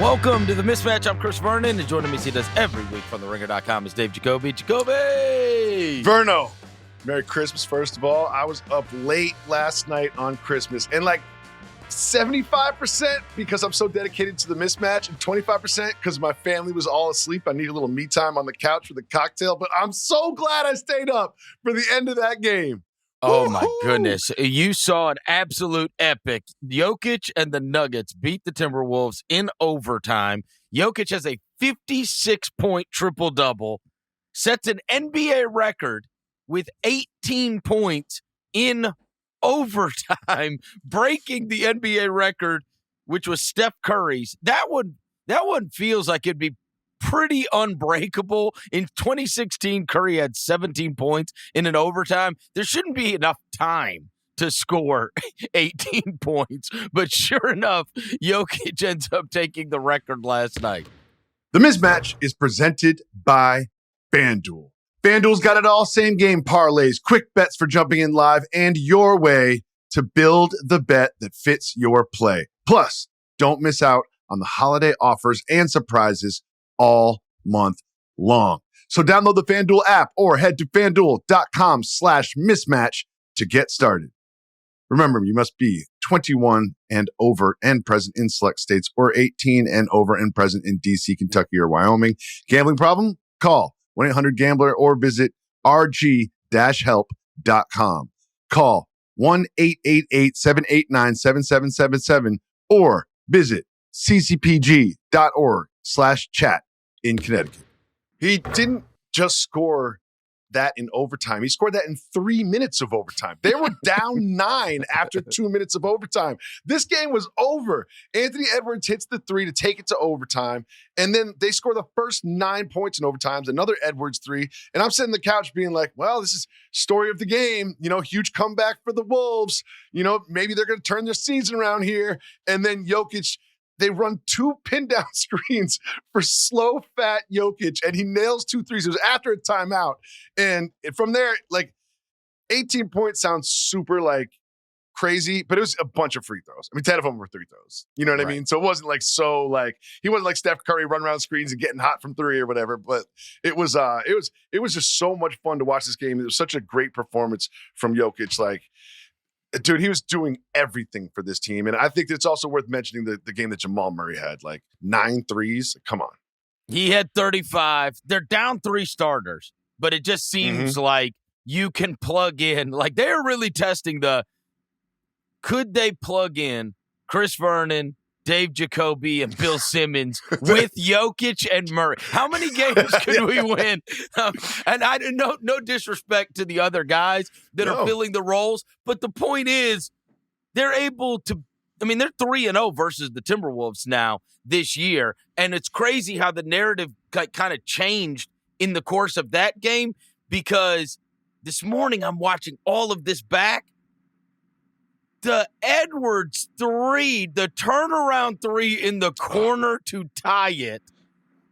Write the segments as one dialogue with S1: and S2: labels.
S1: Welcome to the Mismatch. I'm Chris Vernon, and joining me as he does every week from TheRinger.com is Dave Jacoby. Jacoby!
S2: Verno, Merry Christmas, first of all. I was up late last night on Christmas, and like 75% because I'm so dedicated to the Mismatch, and 25% because my family was all asleep. I need a little me time on the couch with a cocktail, but I'm so glad I stayed up for the end of that game.
S1: Oh, my goodness. You saw an absolute epic. Jokic and the Nuggets beat the Timberwolves in overtime. Jokic has a 56-point triple-double, sets an NBA record with 18 points in overtime, breaking the NBA record, which was Steph Curry's. That one feels like it'd be pretty unbreakable. In 2016, Curry had 17 points in an overtime. There shouldn't be enough time to score 18 points, but sure enough, Jokic ends up taking the record last night.
S2: The Mismatch is presented by FanDuel. FanDuel's got it all. Same game parlays, quick bets for jumping in live, and your way to build the bet that fits your play. Plus, don't miss out on the holiday offers and surprises all month long. So download the FanDuel app or head to FanDuel.com/mismatch to get started. Remember, you must be 21 and over and present in select states, or 18 and over and present in D.C., Kentucky, or Wyoming. Gambling problem? Call 1-800-GAMBLER or visit rg-help.com. Call 1-888-789-7777 or visit ccpg.org/chat in Connecticut. He didn't just score that in overtime. He scored that in 3 minutes of overtime. They were down 9 after 2 minutes of overtime. This game was over. Anthony Edwards hits the 3 to take it to overtime, and then they score the first 9 points in overtime, another Edwards 3, and I'm sitting on the couch being like, well, this is story of the game. You know, huge comeback for the Wolves. You know, maybe they're going to turn their season around here. And then Jokic, they run 2 pin down screens for slow, fat Jokic, and he nails 2 threes. It was after a timeout. And from there, like, 18 points sounds super, like, crazy, but it was a bunch of free throws. I mean, 10 of them were 3 throws. You know what I mean? So it wasn't like so, like, he wasn't like Steph Curry running around screens and getting hot from 3 or whatever, but it was just so much fun to watch this game. It was such a great performance from Jokic. Like, dude, he was doing everything for this team. And I think it's also worth mentioning the game that Jamal Murray had, like 9 threes. Come on.
S1: He had 35. They're down 3 starters, but it just seems like you can plug in. Like, they're really testing could they plug in Chris Vernon, Dave Jacoby, and Bill Simmons with Jokic and Murray? How many games could we win? And I no disrespect to the other guys that are filling the roles, but the point is they're able to. I mean, they're 3-0 versus the Timberwolves now this year, and it's crazy how the narrative kind of changed in the course of that game, because this morning I'm watching all of this back. The Edwards 3, the turnaround 3 in the corner to tie it,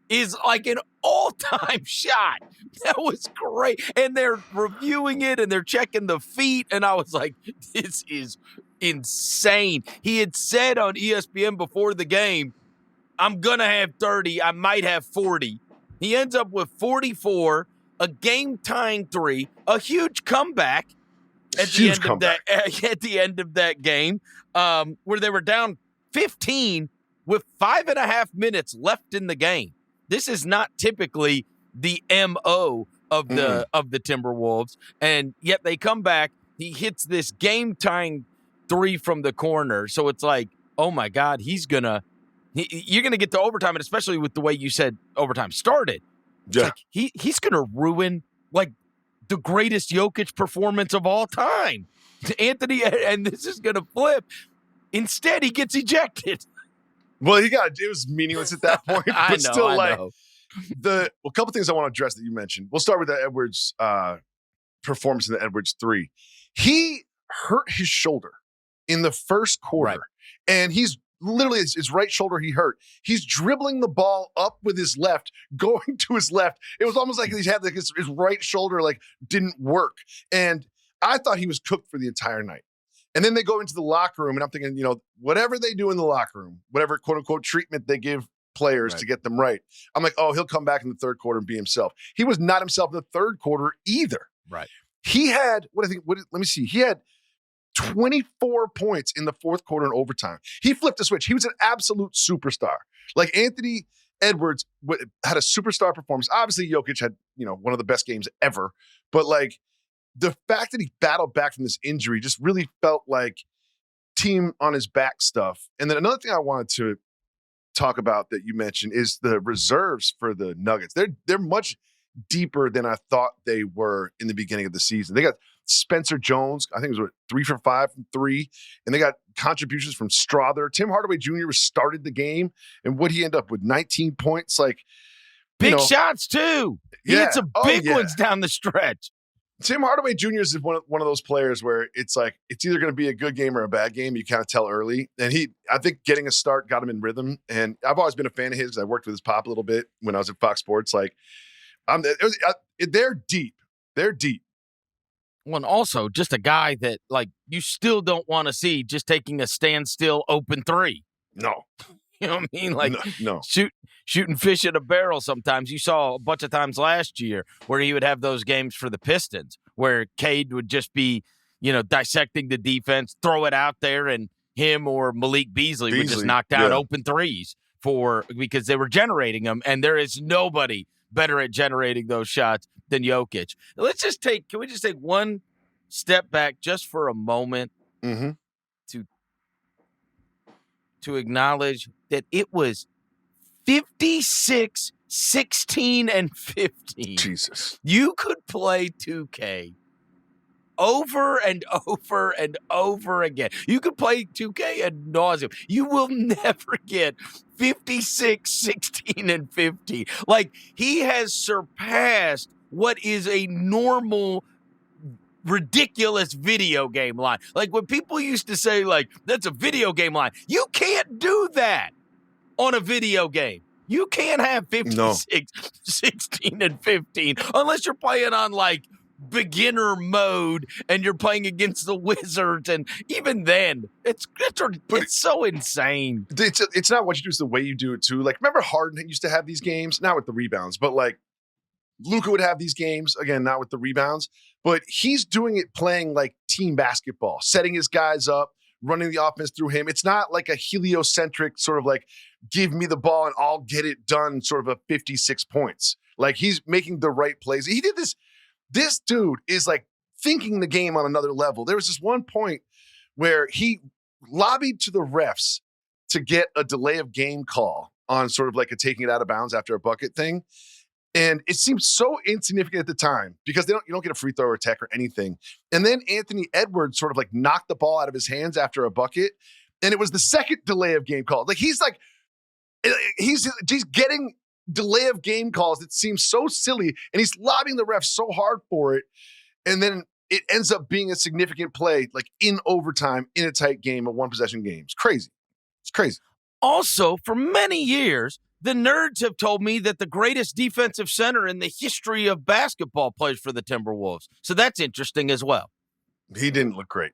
S1: is like an all-time shot. That was great. And they're reviewing it, and they're checking the feet, and I was like, this is insane. He had said on ESPN before the game, I'm going to have 30, I might have 40. He ends up with 44, a game-tying 3, a huge comeback. At the end of that game, where they were down 15 with 5.5 minutes left in the game. This is not typically the MO of the Timberwolves, and yet they come back. He hits this game-tying 3 from the corner, so it's like, oh my God, you're gonna get to overtime, and especially with the way you said overtime started. It's like he's gonna ruin like the greatest Jokic performance of all time. Anthony, and this is going to flip. Instead, he gets ejected.
S2: Well, it was meaningless at that point. But
S1: I know.
S2: a couple things I want to address that you mentioned. We'll start with the Edwards performance in the Edwards 3. He hurt his shoulder in the first quarter, and he's literally his right shoulder he hurt. He's dribbling the ball up with his left, going to his left. It was almost like he had like his right shoulder like didn't work. And I thought he was cooked for the entire night. And then they go into the locker room, and I'm thinking, you know, whatever they do in the locker room, whatever quote unquote treatment they give players to get them right. I'm like, oh, he'll come back in the third quarter and be himself. He was not himself in the third quarter either.
S1: Right.
S2: He had, let me see. He had 24 points in the fourth quarter in overtime. He flipped the switch. He was an absolute superstar. Like Anthony Edwards had a superstar performance. Obviously, Jokic had, one of the best games ever. But like the fact that he battled back from this injury just really felt like team on his back stuff. And then another thing I wanted to talk about that you mentioned is the reserves for the Nuggets. They're much deeper than I thought they were in the beginning of the season. They got Spencer Jones, I think it was 3 for 5 from 3, and they got contributions from Strother. Tim Hardaway Jr. started the game, and what he ended up with 19 points, like
S1: big shots too. He had some big ones down the stretch.
S2: Tim Hardaway Jr. is one of those players where it's like it's either going to be a good game or a bad game. You kind of tell early, and I think getting a start got him in rhythm. And I've always been a fan of his because I worked with his pop a little bit when I was at Fox Sports. Like, they're deep. They're deep.
S1: Well, and also just a guy that like you still don't want to see just taking a standstill open three.
S2: No.
S1: You know what I mean? Like
S2: no.
S1: Shooting fish in a barrel sometimes. You saw a bunch of times last year where he would have those games for the Pistons where Cade would just be, dissecting the defense, throw it out there, and him or Malik Beasley would just knock down open threes because they were generating them, and there is nobody better at generating those shots than Jokic. Can we just take one step back just for a moment to acknowledge that it was 56, 16, and 15.
S2: Jesus.
S1: You could play 2K over and over and over again. You could play 2K ad nauseum. You will never get 56, 16, and 15. Like, he has surpassed what is a normal, ridiculous video game line. Like, when people used to say, like, that's a video game line, you can't do that on a video game. You can't have 56, 16, and 15 unless you're playing on, like, beginner mode and you're playing against the Wizards, and even then it's so insane.
S2: It's not what you do, it's the way you do it too. Like, remember Harden used to have these games, not with the rebounds, but like Luka would have these games, again, not with the rebounds, but he's doing it playing like team basketball, setting his guys up, running the offense through him. It's not like a heliocentric sort of like give me the ball and I'll get it done sort of a 56 points. Like, he's making the right plays. He did this. This dude is like thinking the game on another level. There was this one point where he lobbied to the refs to get a delay of game call on sort of like a taking it out of bounds after a bucket thing. And it seemed so insignificant at the time because you don't get a free throw or tech or anything. And then Anthony Edwards sort of like knocked the ball out of his hands after a bucket. And it was the second delay of game call. Like, he's getting delay of game calls that seem so silly, and he's lobbying the refs so hard for it, and then it ends up being a significant play, like in overtime, in a tight game, a one-possession game. It's crazy. It's crazy.
S1: Also, for many years, the nerds have told me that the greatest defensive center in the history of basketball plays for the Timberwolves. So that's interesting as well.
S2: He didn't look great.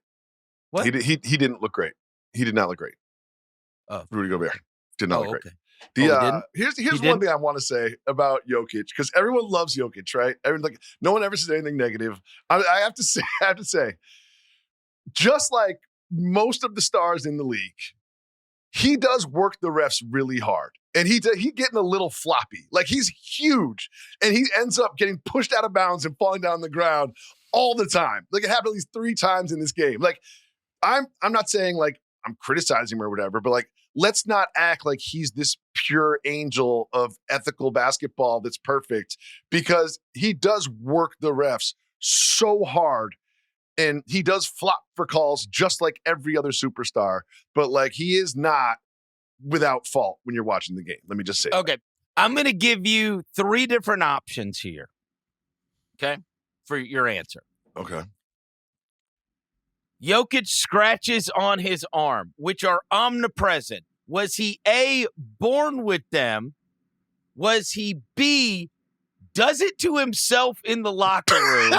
S1: What?
S2: He didn't look great. He did not look great.
S1: Oh,
S2: Rudy Gobert did not look great.
S1: Okay.
S2: Here's one thing I want to say about Jokic, because everyone loves Jokic, right? No one ever says anything negative. I have to say, just like most of the stars in the league, he does work the refs really hard, and he getting a little floppy. Like, he's huge, and he ends up getting pushed out of bounds and falling down on the ground all the time. Like, it happened at least 3 times in this game. Like, I'm not saying like I'm criticizing him or whatever, but like, let's not act like he's this pure angel of ethical basketball that's perfect, because he does work the refs so hard, and he does flop for calls just like every other superstar, but like, he is not without fault when you're watching the game. Let me just say
S1: okay. I'm going to give you 3 different options here, okay, for your answer.
S2: Okay.
S1: Jokic scratches on his arm, which are omnipresent. Was he A, born with them? Was he B, does it to himself in the locker room?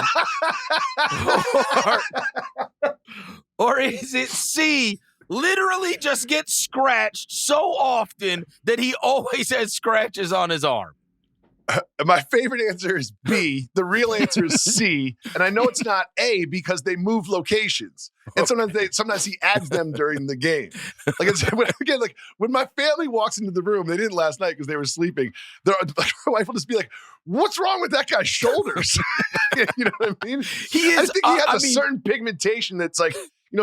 S1: or is it C, literally just gets scratched so often that he always has scratches on his arm?
S2: My favorite answer is B. The real answer is C. And I know it's not A because they move locations. And sometimes he adds them during the game. Like when my family walks into the room, they didn't last night because they were sleeping. My wife will just be like, "What's wrong with that guy's shoulders?" You know what I mean? I think he has a certain pigmentation that's like,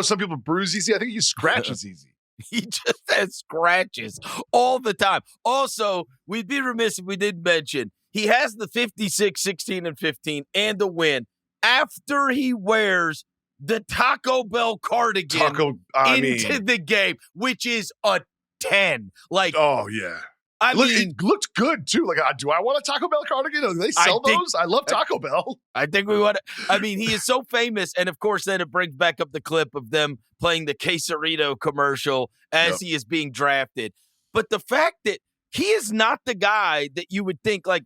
S2: some people bruise easy. I think he scratches easy.
S1: He just has scratches all the time. Also, we'd be remiss if we didn't mention he has the 56, 16, and 15 and the win after he wears the Taco Bell cardigan into the game, which is a 10. Like,
S2: oh, yeah. It looked good, too. Like, do I want a Taco Bell cardigan? Do they sell those? I love Taco Bell.
S1: I think we want to. He is so famous. And, of course, then it brings back up the clip of them playing the Quesarito commercial as he is being drafted. But the fact that he is not the guy that you would think, like,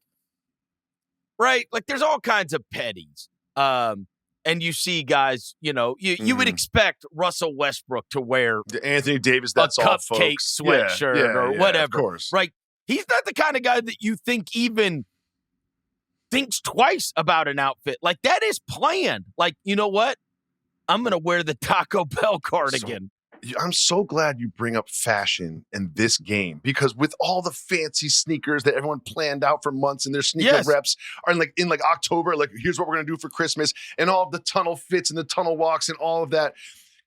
S1: right? Like, there's all kinds of petties. And you see guys, you would expect Russell Westbrook to wear
S2: Anthony Davis, that's
S1: a
S2: all
S1: cupcake
S2: folks.
S1: sweatshirt or whatever.
S2: Of course.
S1: Right? He's not the kind of guy that you think even thinks twice about an outfit. Like, that is planned. Like, you know what? I'm going to wear the Taco Bell cardigan.
S2: I'm so glad you bring up fashion in this game because with all the fancy sneakers that everyone planned out for months and their sneaker reps are in October, like here's what we're going to do for Christmas and all of the tunnel fits and the tunnel walks and all of that.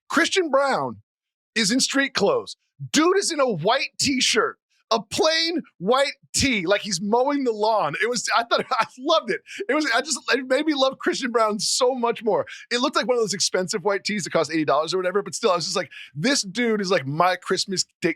S2: Christian Brown is in street clothes. Dude is in a white t-shirt. A plain white tee, like he's mowing the lawn. I loved it. It made me love Christian Brown so much more. It looked like one of those expensive white tees that cost $80 or whatever, but still, I was just like, this dude is like my Christmas Day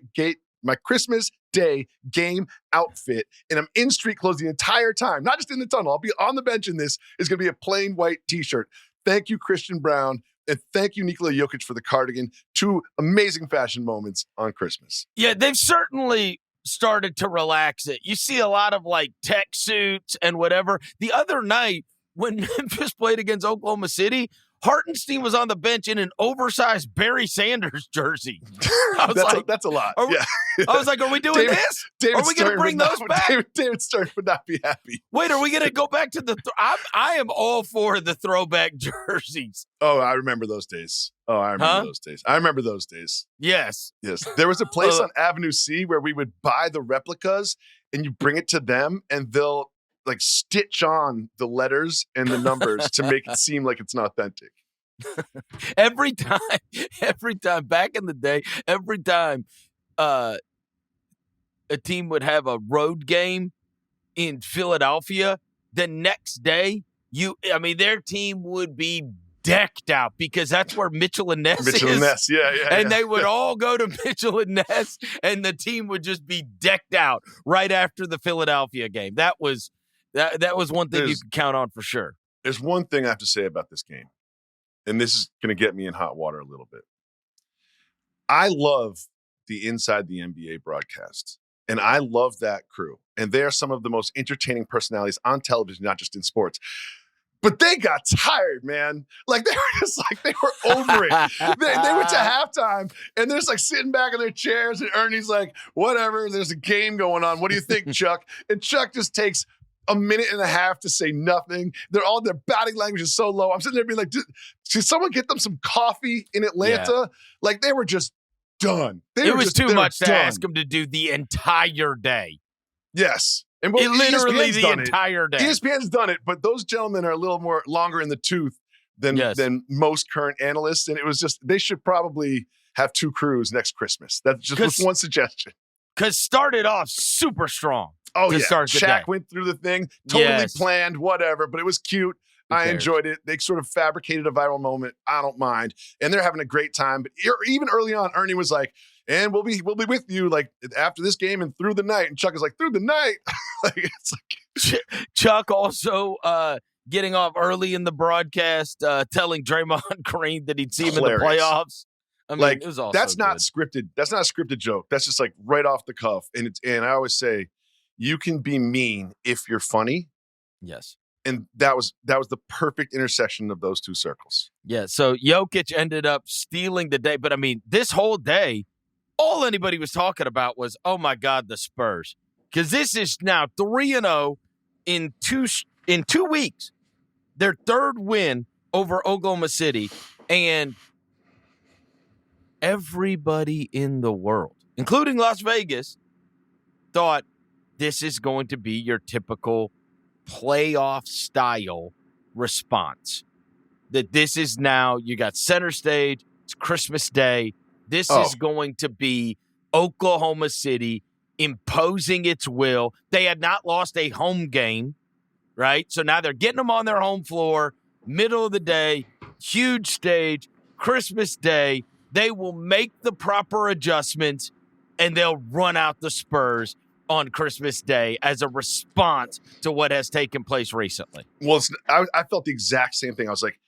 S2: game outfit, and I'm in street clothes the entire time, not just in the tunnel. I'll be on the bench in this. It's going to be a plain white t-shirt. Thank you, Christian Brown. And thank you, Nikola Jokic, for the cardigan. 2 amazing fashion moments on Christmas.
S1: Yeah, they've certainly started to relax it. You see a lot of like tech suits and whatever. The other night when Memphis played against Oklahoma City, Hartenstein was on the bench in an oversized Barry Sanders jersey.
S2: That's a lot.
S1: I was like, are we doing this? Are we going to bring those back?
S2: David Stern would not be happy.
S1: Wait, are we going to go back to I am all for the throwback jerseys.
S2: Oh, I remember those days. I remember those days.
S1: Yes.
S2: There was a place on Avenue C where we would buy the replicas and you bring it to them and they'll like stitch on the letters and the numbers to make it seem like it's not authentic.
S1: Every time back in the day, every time a team would have a road game in Philadelphia, the next day, their team would be decked out because that's where Mitchell and Ness is. And they would all go to Mitchell and Ness, and the team would just be decked out right after the Philadelphia game. That was one thing you could count on for sure.
S2: There's one thing I have to say about this game, and this is going to get me in hot water a little bit. I love the Inside the NBA broadcast, and I love that crew. And they are some of the most entertaining personalities on television, not just in sports. But they got tired, man. Like they were just like, they were over it. They went to halftime and they're just like sitting back in their chairs and Ernie's like, whatever, there's a game going on. What do you think, Chuck? And Chuck just takes a minute and a half to say nothing. Their batting language is so low. I'm sitting there being like, should someone get them some coffee in Atlanta? Yeah. Like they were just done.
S1: It was too much to ask them to do the entire day.
S2: Yes. And
S1: literally the entire day.
S2: ESPN's done it, but those gentlemen are a little more longer in the tooth than most current analysts. And it was just, they should probably have 2 crews next Christmas. That's just one suggestion.
S1: Because started off super strong.
S2: Oh, yeah. Shaq went through the thing, totally planned, whatever, but it was cute. I enjoyed it. They sort of fabricated a viral moment. I don't mind. And they're having a great time. But even early on, Ernie was like, and we'll be with you like after this game and through the night. And Chuck is like, through the night. It's like
S1: Chuck also getting off early in the broadcast, telling Draymond Green that he'd see him in the playoffs. I mean, it was all
S2: that's not scripted. That's not a scripted joke. That's just like right off the cuff. And I always say, you can be mean if you're funny.
S1: Yes.
S2: And that was the perfect intersection of those two circles.
S1: Yeah, so Jokic ended up stealing the day. But, I mean, this whole day, all anybody was talking about was, oh, my God, the Spurs. Because this is now 3-0 in 2 weeks. Their third win over Oklahoma City. And everybody in the world, including Las Vegas, thought this is going to be your typical playoff style response. That this is now, you got center stage, it's Christmas Day. This is going to be Oklahoma City imposing its will. They had not lost a home game, right? So now they're getting them on their home floor, middle of the day, huge stage, Christmas Day. They will make the proper adjustments, and they'll run out the Spurs on Christmas Day as a response to what has taken place recently.
S2: Well, I felt the exact same thing. I was like,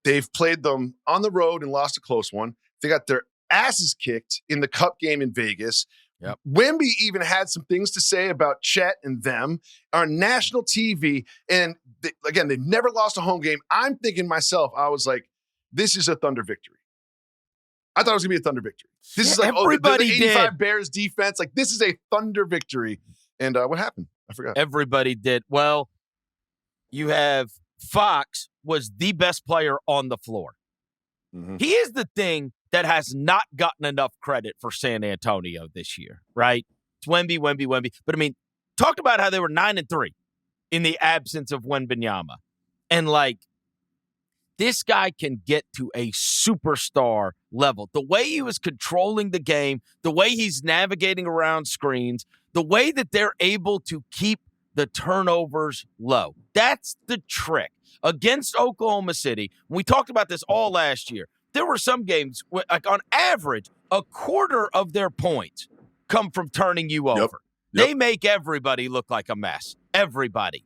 S2: they've played them on the road and lost a close one. They got their asses kicked in the Cup game in Vegas.
S1: Yep.
S2: Wemby even had some things to say about Chet and them on national TV. And again, they've never lost a home game. I'm thinking myself, I was like, this is a Thunder victory. I thought it was going to be a Thunder victory. This is like, the 85 Bears defense. Like, this is a Thunder victory. And what happened? I forgot.
S1: Everybody did. Well, you have Fox was the best player on the floor. Mm-hmm. He is the thing that has not gotten enough credit for San Antonio this year, right? It's Wemby. But, I mean, talked about how they were 9-3 in the absence of Wembanyama. And, like, this guy can get to a superstar level. The way he was controlling the game, the way he's navigating around screens, the way that they're able to keep the turnovers low. That's the trick. Against Oklahoma City, we talked about this all last year. There were some games, like on average, a quarter of their points come from turning you over. Yep. They make everybody look like a mess. Everybody.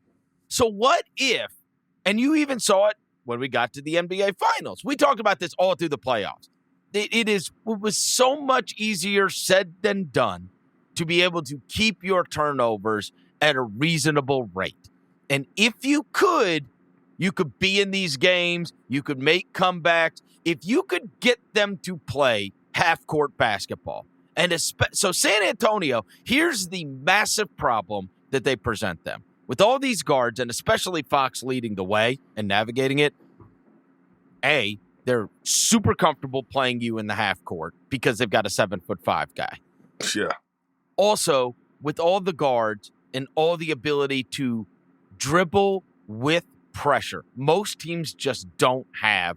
S1: So what if, and you even saw it when we got to the NBA Finals. We talked about this all through the playoffs. It was so much easier said than done to be able to keep your turnovers at a reasonable rate. And if you could be in these games. You could make comebacks. If you could get them to play half-court basketball. And so San Antonio, here's the massive problem that they present them. With all these guards, and especially Fox leading the way and navigating it, A, they're super comfortable playing you in the half court because they've got a 7'5" guy.
S2: Yeah.
S1: Also, with all the guards and all the ability to dribble with pressure, most teams just don't have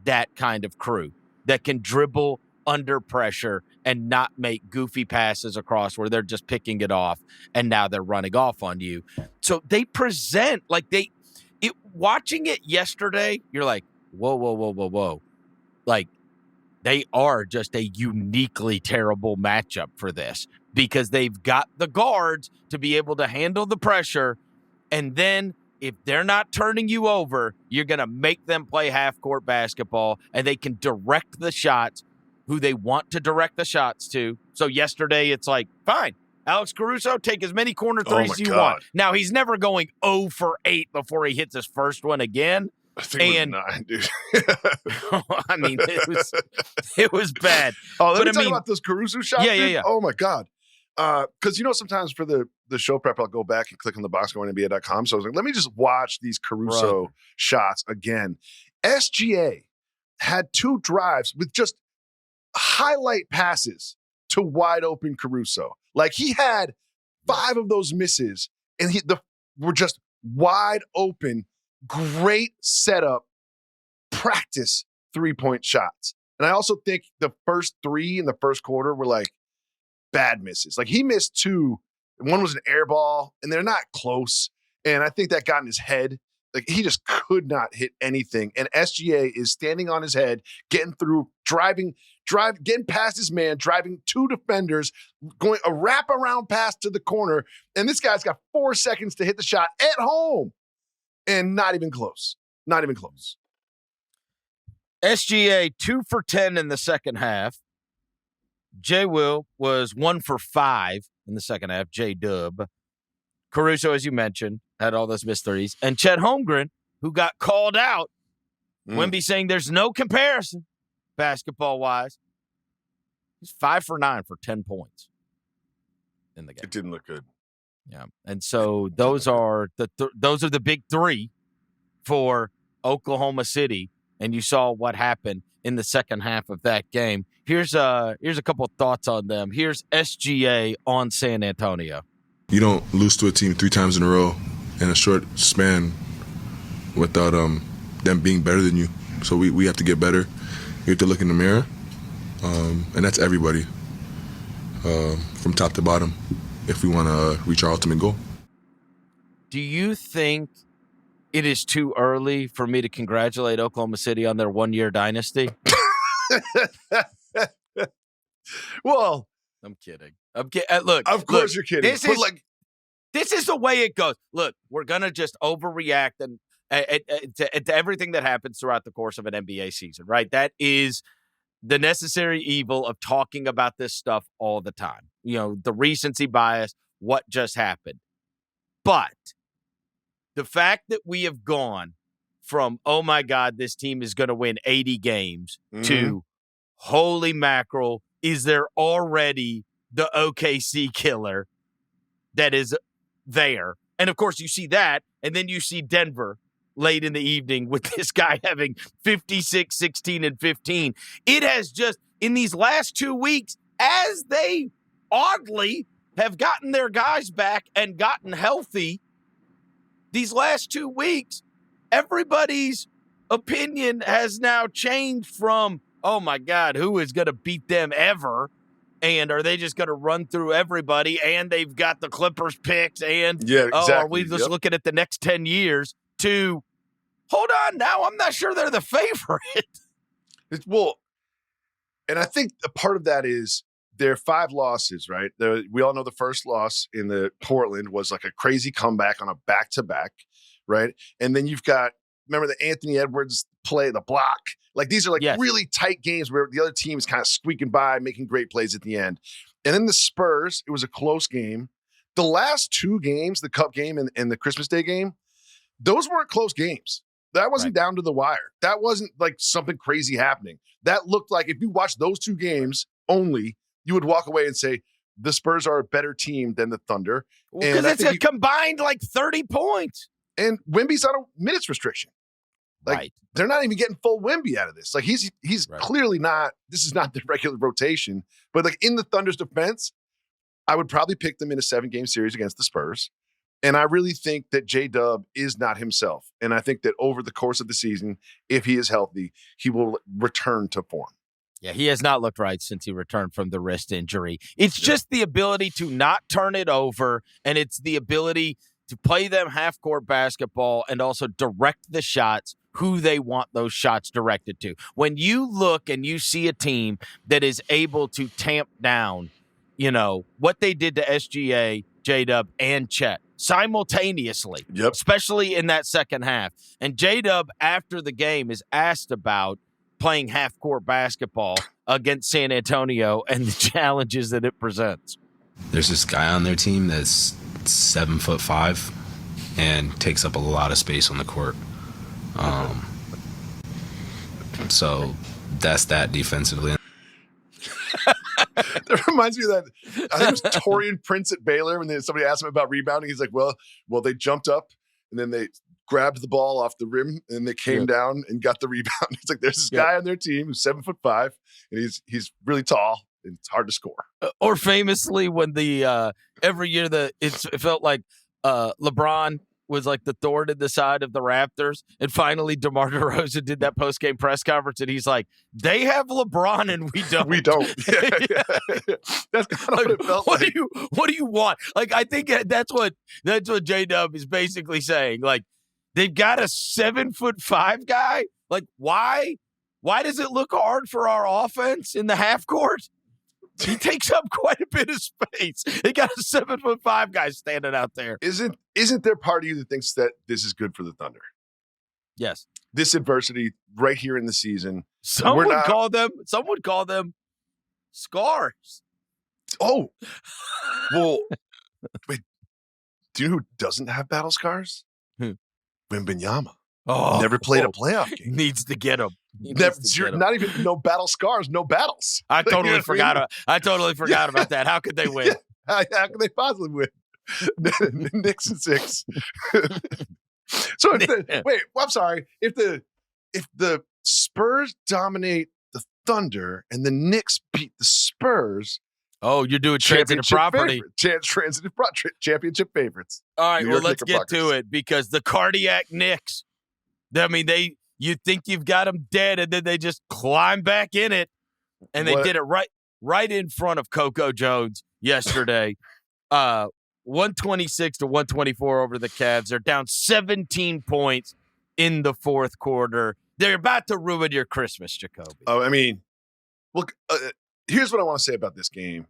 S1: that kind of crew that can dribble under pressure and not make goofy passes across where they're just picking it off and now they're running off on you. So they present like watching it yesterday, you're like, whoa. Like, they are just a uniquely terrible matchup for this because they've got the guards to be able to handle the pressure. And then if they're not turning you over, you're going to make them play half-court basketball, and they can direct the shots who they want to direct the shots to. So yesterday, it's like, fine, Alex Caruso, take as many corner threes as you want. Now, he's never going 0 for 8 before he hits his first one again.
S2: I think it was 9, dude.
S1: I mean, it was bad.
S2: Oh, let me talk about those Caruso shots.
S1: Yeah.
S2: Oh, my God. Because, sometimes for the show prep, I'll go back and click on the box going NBA.com. So I was like, let me just watch these Caruso shots again. SGA had 2 drives with just highlight passes to wide open Caruso. Like, he had 5 of those misses, and were just wide open, great setup, practice 3-point shots. And I also think the first 3 in the first quarter were like bad misses. Like, he missed 2. One was an air ball, and they're not close. And I think that got in his head. Like, he just could not hit anything. And SGA is standing on his head, getting through, getting past his man, driving 2 defenders, going a wraparound pass to the corner. And this guy's got 4 seconds to hit the shot at home. And not even close. Not even close.
S1: SGA 2 for 10 in the second half. J. Will was 1 for 5 in the second half. J. Dub. Caruso, as you mentioned, had all those missed threes. And Chet Holmgren, who got called out, Wemby saying there's no comparison basketball-wise. He's 5 for 9 for 10 points in the game.
S2: It didn't look good.
S1: Yeah, and so those are the big three for Oklahoma City, and you saw what happened in the second half of that game. Here's a couple of thoughts on them. Here's SGA on San Antonio.
S3: You don't lose to a team 3 times in a row in a short span without them being better than you. So we have to get better. We have to look in the mirror, and that's everybody from top to bottom if we want to reach our ultimate goal.
S1: Do you think it is too early for me to congratulate Oklahoma City on their 1-year dynasty?
S2: Well,
S1: I'm kidding. Look,
S2: of course you're kidding.
S1: This is the way it goes. Look, we're gonna just overreact and to everything that happens throughout the course of an NBA season, right? That is the necessary evil of talking about this stuff all the time. The recency bias, what just happened. But the fact that we have gone from, oh my God, this team is going to win 80 games to, holy mackerel, is there already the OKC killer that is there? And of course you see that, and then you see Denver late in the evening with this guy having 56, 16, and 15. It has just, in these last 2 weeks, as they oddly have gotten their guys back and gotten healthy, these last 2 weeks, everybody's opinion has now changed from, oh my God, who is going to beat them ever? And are they just going to run through everybody? And they've got the Clippers picks. And,
S2: exactly.
S1: Are we just looking at the next 10 years to, hold on, now I'm not sure they're the favorite.
S2: And I think a part of that is their 5 losses, right? We all know the first loss in the Portland was like a crazy comeback on a back-to-back, right? And then you've got, remember the Anthony Edwards play, the block? Like these are really tight games where the other team is kind of squeaking by, making great plays at the end. And then the Spurs, it was a close game. The last 2 games, the Cup game and the Christmas Day game, those weren't close games. That wasn't down to the wire. That wasn't like something crazy happening. That looked like if you watched those 2 games only, you would walk away and say, the Spurs are a better team than the Thunder.
S1: Because it's a combined 30 points.
S2: And Wemby's on a minutes restriction. They're not even getting full Wemby out of this. He's clearly not, this is not the regular rotation. But in the Thunder's defense, I would probably pick them in a 7-game series against the Spurs. And I really think that J-Dub is not himself. And I think that over the course of the season, if he is healthy, he will return to form.
S1: Yeah, he has not looked right since he returned from the wrist injury. It's just the ability to not turn it over, and it's the ability to play them half-court basketball and also direct the shots who they want those shots directed to. When you look and you see a team that is able to tamp down, what they did to SGA, J-Dub, and Chet simultaneously, especially in that second half. And J-Dub, after the game, is asked about playing half-court basketball against San Antonio and the challenges that it presents.
S4: There's this guy on their team that's 7'5" and takes up a lot of space on the court. So that's that defensively.
S2: That reminds me of that. I think it was Taurean Prince at Baylor when somebody asked him about rebounding. He's like, well, they jumped up and then they grabbed the ball off the rim and they came down and got the rebound. It's like there's this guy on their team who's 7'5" and he's really tall and it's hard to score.
S1: Or famously, when the every year it felt like LeBron was like the thorn in the side of the Raptors, and finally DeMar DeRozan did that post-game press conference, and he's like, "They have LeBron and we don't.
S2: We don't." Yeah. That's kind of what it felt like.
S1: What do you want? I think that's what J-Dub is basically saying. They've got a 7'5" guy. Why does it look hard for our offense in the half court? He takes up quite a bit of space. They got a 7'5" guy standing out there.
S2: Isn't there part of you that thinks that this is good for the Thunder?
S1: Yes.
S2: This adversity right here in the season.
S1: Some would call them scars.
S2: Oh. Well, wait. Do you know who doesn't have battle scars?
S1: Who?
S2: Wembanyama.
S1: Oh,
S2: Never played a playoff game.
S1: Needs to get him.
S2: Not even no battle scars, no battles.
S1: I totally forgot. I totally forgot about that. How could they win?
S2: Yeah. How could they possibly win? Knicks and 6. So I'm sorry. If the Spurs dominate the Thunder and the Knicks beat the Spurs,
S1: oh, you're doing transitive property.
S2: Championship favorites.
S1: All right, well, let's get to it because the cardiac Knicks, I mean, you think you've got them dead, and then they just climb back in it, and they did it right in front of Coco Jones yesterday. 126 to 124 over the Cavs. They're down 17 points in the fourth quarter. They're about to ruin your Christmas, Jacoby.
S2: Oh, I mean, look, here's what I want to say about this game.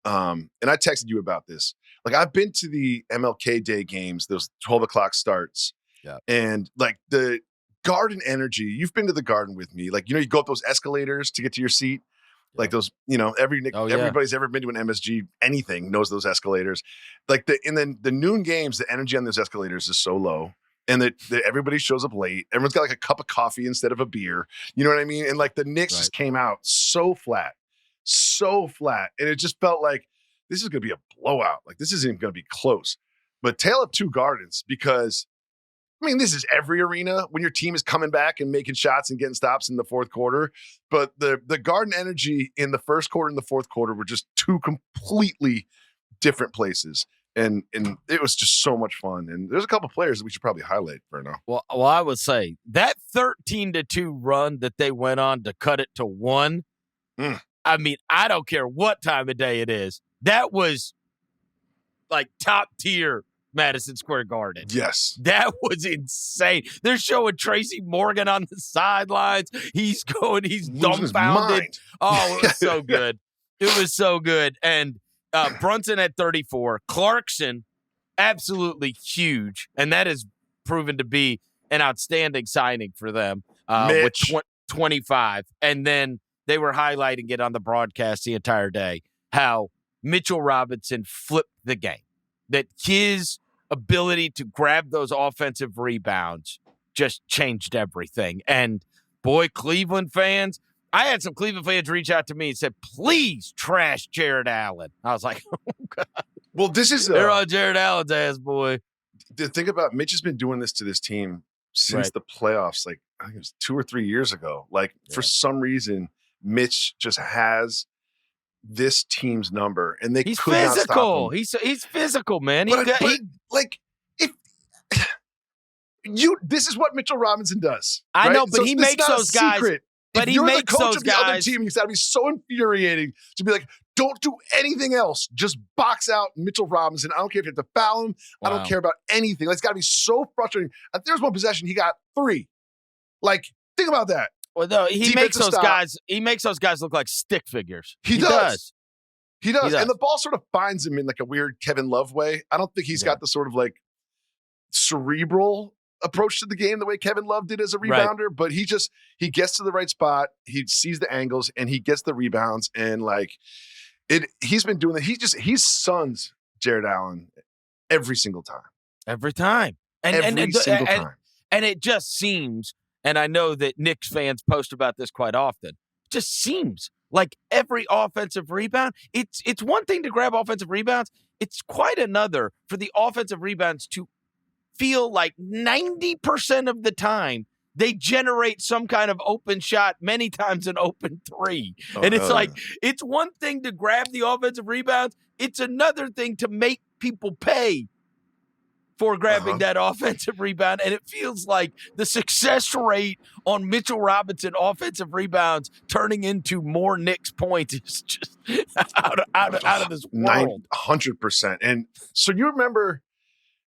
S2: And I texted you about this. Like, I've been to the MLK Day games, those 12 o'clock starts.
S1: Yeah.
S2: And, like, the Garden energy, you've been to the Garden with me. Like, you go up those escalators to get to your seat. Yeah. Like those, everybody's ever been to an MSG, anything, knows those escalators. Like, the noon games, the energy on those escalators is so low. And that everybody shows up late. Everyone's got, like, a cup of coffee instead of a beer. You know what I mean? And, like, the Knicks just came out so flat. And it just felt like this is going to be a blowout. Like, this isn't going to be close. But tale of two gardens, because, I mean, this is every arena when your team is coming back and making shots and getting stops in the fourth quarter. But the Garden energy in the first quarter and the fourth quarter were just two completely different places. And it was just so much fun. And there's a couple players that we should probably highlight, Verno.
S1: Well, I would say that 13-2 run that they went on to cut it to 1. I mean, I don't care what time of day it is. That was like top tier Madison Square Garden.
S2: Yes.
S1: That was insane. They're showing Tracy Morgan on the sidelines. He's dumbfounded. Oh, it was so good. It was so good. And Brunson at 34. Clarkson, absolutely huge. And that has proven to be an outstanding signing for them with 25. And then they were highlighting it on the broadcast the entire day, how Mitchell Robinson flipped the game. That his ability to grab those offensive rebounds just changed everything. And boy, Cleveland fans, I had some Cleveland fans reach out to me and said, please trash Jared Allen. I was like, oh, God.
S2: Well, this is
S1: they're on Jared Allen's ass, boy.
S2: The thing about Mitch has been doing this to this team since the playoffs, like I think it was 2 or 3 years ago. Like for some reason, Mitch just has this team's number, and he's could
S1: physical.
S2: Not stop him.
S1: He's physical, man.
S2: This is what Mitchell Robinson does.
S1: I
S2: right?
S1: know, but he makes those guys.
S2: Secret.
S1: But
S2: if
S1: he makes
S2: the coach
S1: those
S2: of the
S1: guys.
S2: other team, he's got to be so infuriating to be like, don't do anything else. Just box out Mitchell Robinson. I don't care if you have to foul him. Wow. I don't care about anything. It's got to be so frustrating. There's one possession he got 3. Like, think about that.
S1: Well, no, he makes those guys. He makes those guys look like stick figures.
S2: He does. And the ball sort of finds him in like a weird Kevin Love way. I don't think he's got the sort of like cerebral approach to the game the way Kevin Love did as a rebounder, but he gets to the right spot. He sees the angles and he gets the rebounds, and like he's been doing that. He suns Jared Allen every single time.
S1: Every time.
S2: Every single time.
S1: And it just seems, and I know that Knicks fans post about this quite often, it just seems like every offensive rebound, it's one thing to grab offensive rebounds. It's quite another for the offensive rebounds to feel like 90% of the time they generate some kind of open shot, many times an open 3. And it's like, it's one thing to grab the offensive rebounds. It's another thing to make people pay for grabbing that offensive rebound. And it feels like the success rate on Mitchell Robinson offensive rebounds turning into more Knicks points is just out of this world.
S2: 100%. And so you remember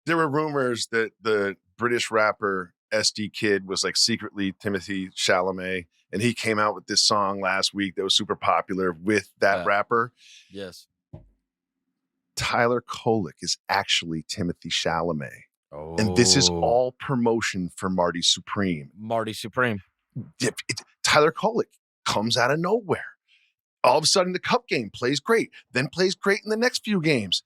S2: there were rumors that the British rapper SD Kid was like secretly Timothée Chalamet, and he came out with this song last week that was super popular with that rapper.
S1: Yes.
S2: Tyler Kolek is actually Timothée Chalamet.
S1: Oh.
S2: And this is all promotion for Marty Supreme. Tyler Kolek comes out of nowhere. All of a sudden, the cup game plays great, then plays great in the next few games.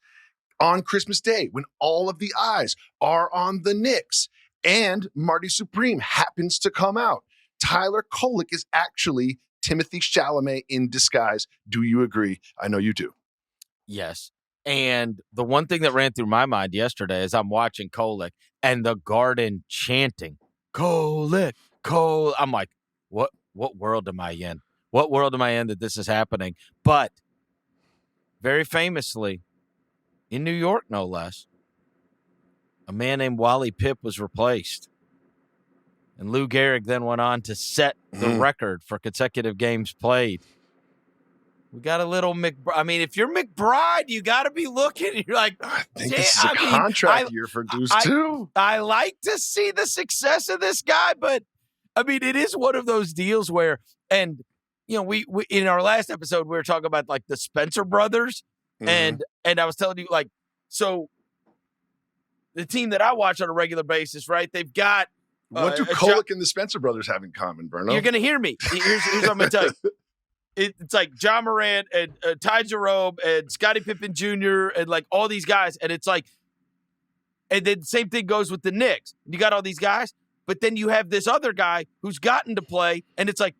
S2: on Christmas Day when all of the eyes are on the Knicks and Marty Supreme happens to come out. Tyler Kolek is actually Timothy Chalamet in disguise. Do you agree? I know you do.
S1: Yes. And the one thing that ran through my mind yesterday is I'm watching Kolek and the Garden chanting, Kolek, Kolek. I'm like, what world am I in? What world am I in that this is happening? But very famously, in New York, no less, a man named Wally Pipp was replaced. And Lou Gehrig then went on to set the record for consecutive games played. We got a little I mean, if you're McBride, you got to be looking. You're like,
S2: I think this is a contract year for Deuce, too.
S1: I like to see the success of this guy, but, I mean, it is one of those deals where, and, you know, we in our last episode, we were talking about, like, the Spencer brothers, and I was telling you, like, so the team that I watch on a regular basis, right, they've got
S2: what do Kolek and the Spencer brothers have in common, Verno?
S1: You're going to hear me. Here's what I'm going to tell you. It's like John Morant and Ty Jerome and Scottie Pippen Jr. and like all these guys. And it's like, and then the same thing goes with the Knicks. You got all these guys, but then you have this other guy who's gotten to play. And it's like,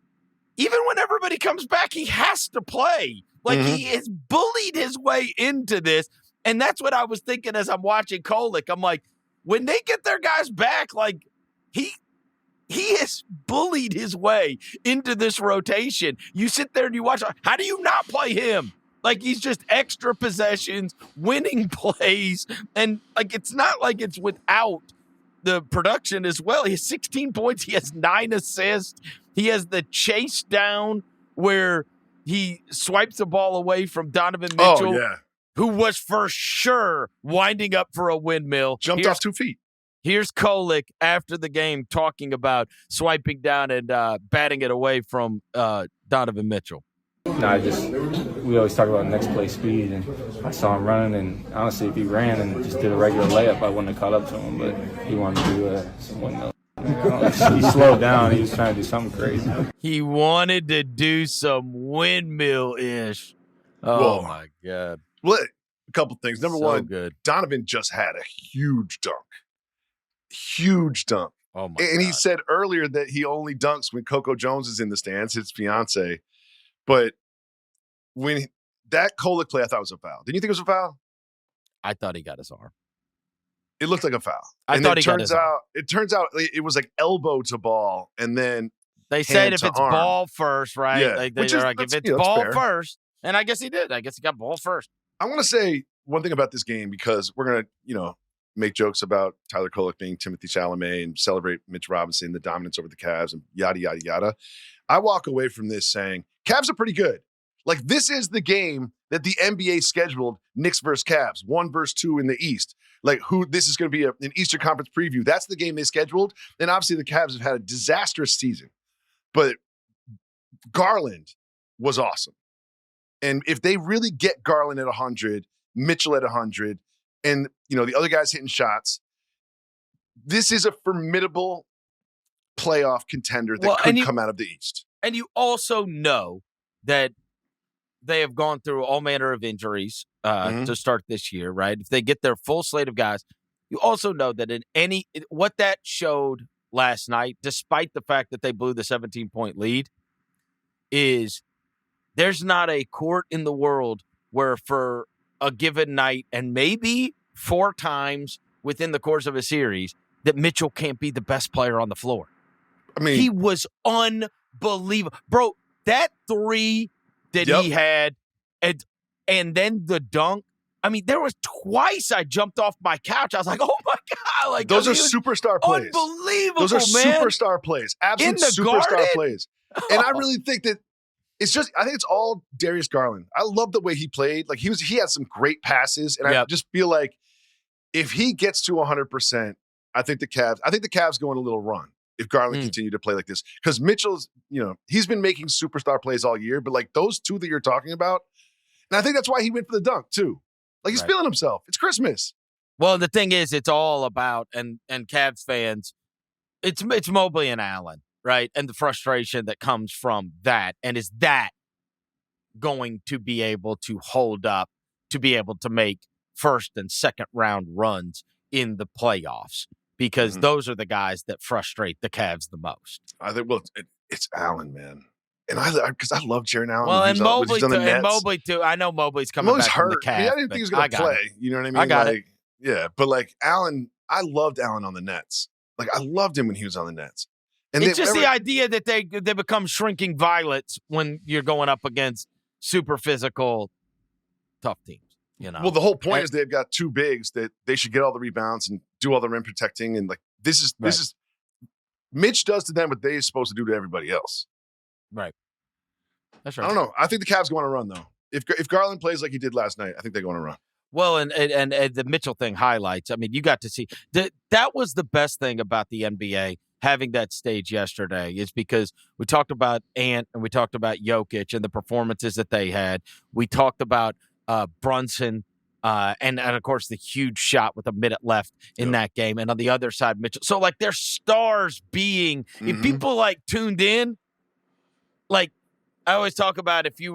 S1: even when everybody comes back, he has to play. Like he has bullied his way into this. And that's what I was thinking as I'm watching Kolek. I'm like, when they get their guys back, like he has bullied his way into this rotation. You sit there and you watch. How do you not play him? Like, he's just extra possessions, winning plays. And, like, it's not like it's without the production as well. He has 16 points. He has 9 assists. He has the chase down where he swipes the ball away from Donovan Mitchell, who was for sure winding up for a windmill.
S2: Jumped off 2 feet.
S1: Here's Kolek after the game talking about swiping down and batting it away from Donovan Mitchell.
S5: We always talk about next play speed, and I saw him running, and honestly, if he ran and just did a regular layup, I wouldn't have caught up to him, but he wanted to do some windmill. He slowed down. He was trying to do something crazy.
S1: He wanted to do some windmill-ish. Oh, my God.
S2: Well, a couple things. Number one,
S1: good.
S2: Donovan just had a huge dunk. Huge dunk.
S1: Oh my
S2: and
S1: God.
S2: He said earlier that he only dunks when Coco Jones is in the stands, his fiance. But when that Kolek play, I thought was a foul. Didn't you think it was a foul?
S1: I thought he got his arm.
S2: It looked like a foul.
S1: I thought he got his arm.
S2: It turns out it was like elbow to ball, and then
S1: they said if it's
S2: arm.
S1: Ball first, right?
S2: Yeah.
S1: Like they're like, if it's ball first, and I guess he did. I guess he got ball first.
S2: I want to say one thing about this game because we're gonna, make jokes about Tyler Kolek being Timothy Chalamet and celebrate Mitch Robinson, the dominance over the Cavs, and yada, yada, yada. I walk away from this saying, Cavs are pretty good. Like, this is the game that the NBA scheduled Knicks versus Cavs, 1 versus 2 in the East. Like, this is going to be an Eastern Conference preview. That's the game they scheduled. And obviously the Cavs have had a disastrous season. But Garland was awesome. And if they really get Garland at 100, Mitchell at 100, and, the other guys hitting shots, this is a formidable playoff contender that could come out of the East.
S1: And you also know that they have gone through all manner of injuries to start this year, right? If they get their full slate of guys, you also know that what that showed last night, despite the fact that they blew the 17-point lead, is there's not a court in the world where for a given night and maybe 4 times within the course of a series that Mitchell can't be the best player on the floor.
S2: I mean,
S1: he was unbelievable. Bro, that 3 that he had and then the dunk. I mean, there was twice I jumped off my couch. I was like, oh my God. Like,
S2: those are superstar plays.
S1: Unbelievable,
S2: those are
S1: man.
S2: superstar plays. Absolute superstar plays. And I really think that I think it's all Darius Garland. I love the way he played. Like, he had some great passes. And I just feel like if he gets to 100%, I think the Cavs go on a little run if Garland continued to play like this. Because Mitchell's, he's been making superstar plays all year, but like those 2 that you're talking about, and I think that's why he went for the dunk too. Like, he's feeling himself. It's Christmas.
S1: Well, the thing is, it's all about, and Cavs fans, it's Mobley and Allen, right? And the frustration that comes from that. And is that going to be able to hold up, to be able to make first and second round runs in the playoffs, because those are the guys that frustrate the Cavs the most.
S2: I think, it's Allen, man. And because I love Jaron Allen.
S1: Well, and
S2: Mobley
S1: too. And Mobley too. I know Mobley's coming back from the Cavs.
S2: I didn't think he was going to play. You know what I mean?
S1: I got it.
S2: Yeah, but Allen, I loved Allen on the Nets. I loved him when he was on the Nets. And
S1: it's just the idea that they become shrinking violets when you're going up against super physical, tough teams.
S2: Well, the whole point is they've got two bigs that they should get all the rebounds and do all the rim protecting, and this is Mitch does to them what they're supposed to do to everybody else.
S1: Right. That's right.
S2: I don't know. I think the Cavs go on a run though. If Garland plays like he did last night, I think they go on a run.
S1: Well, and the Mitchell thing highlights. I mean, you got to see that was the best thing about the NBA having that stage yesterday, is because we talked about Ant and we talked about Jokic and the performances that they had. We talked about Brunson and of course the huge shot with a minute left in that game, and on the other side Mitchell. So their stars being, if people tuned in, I always talk about, if you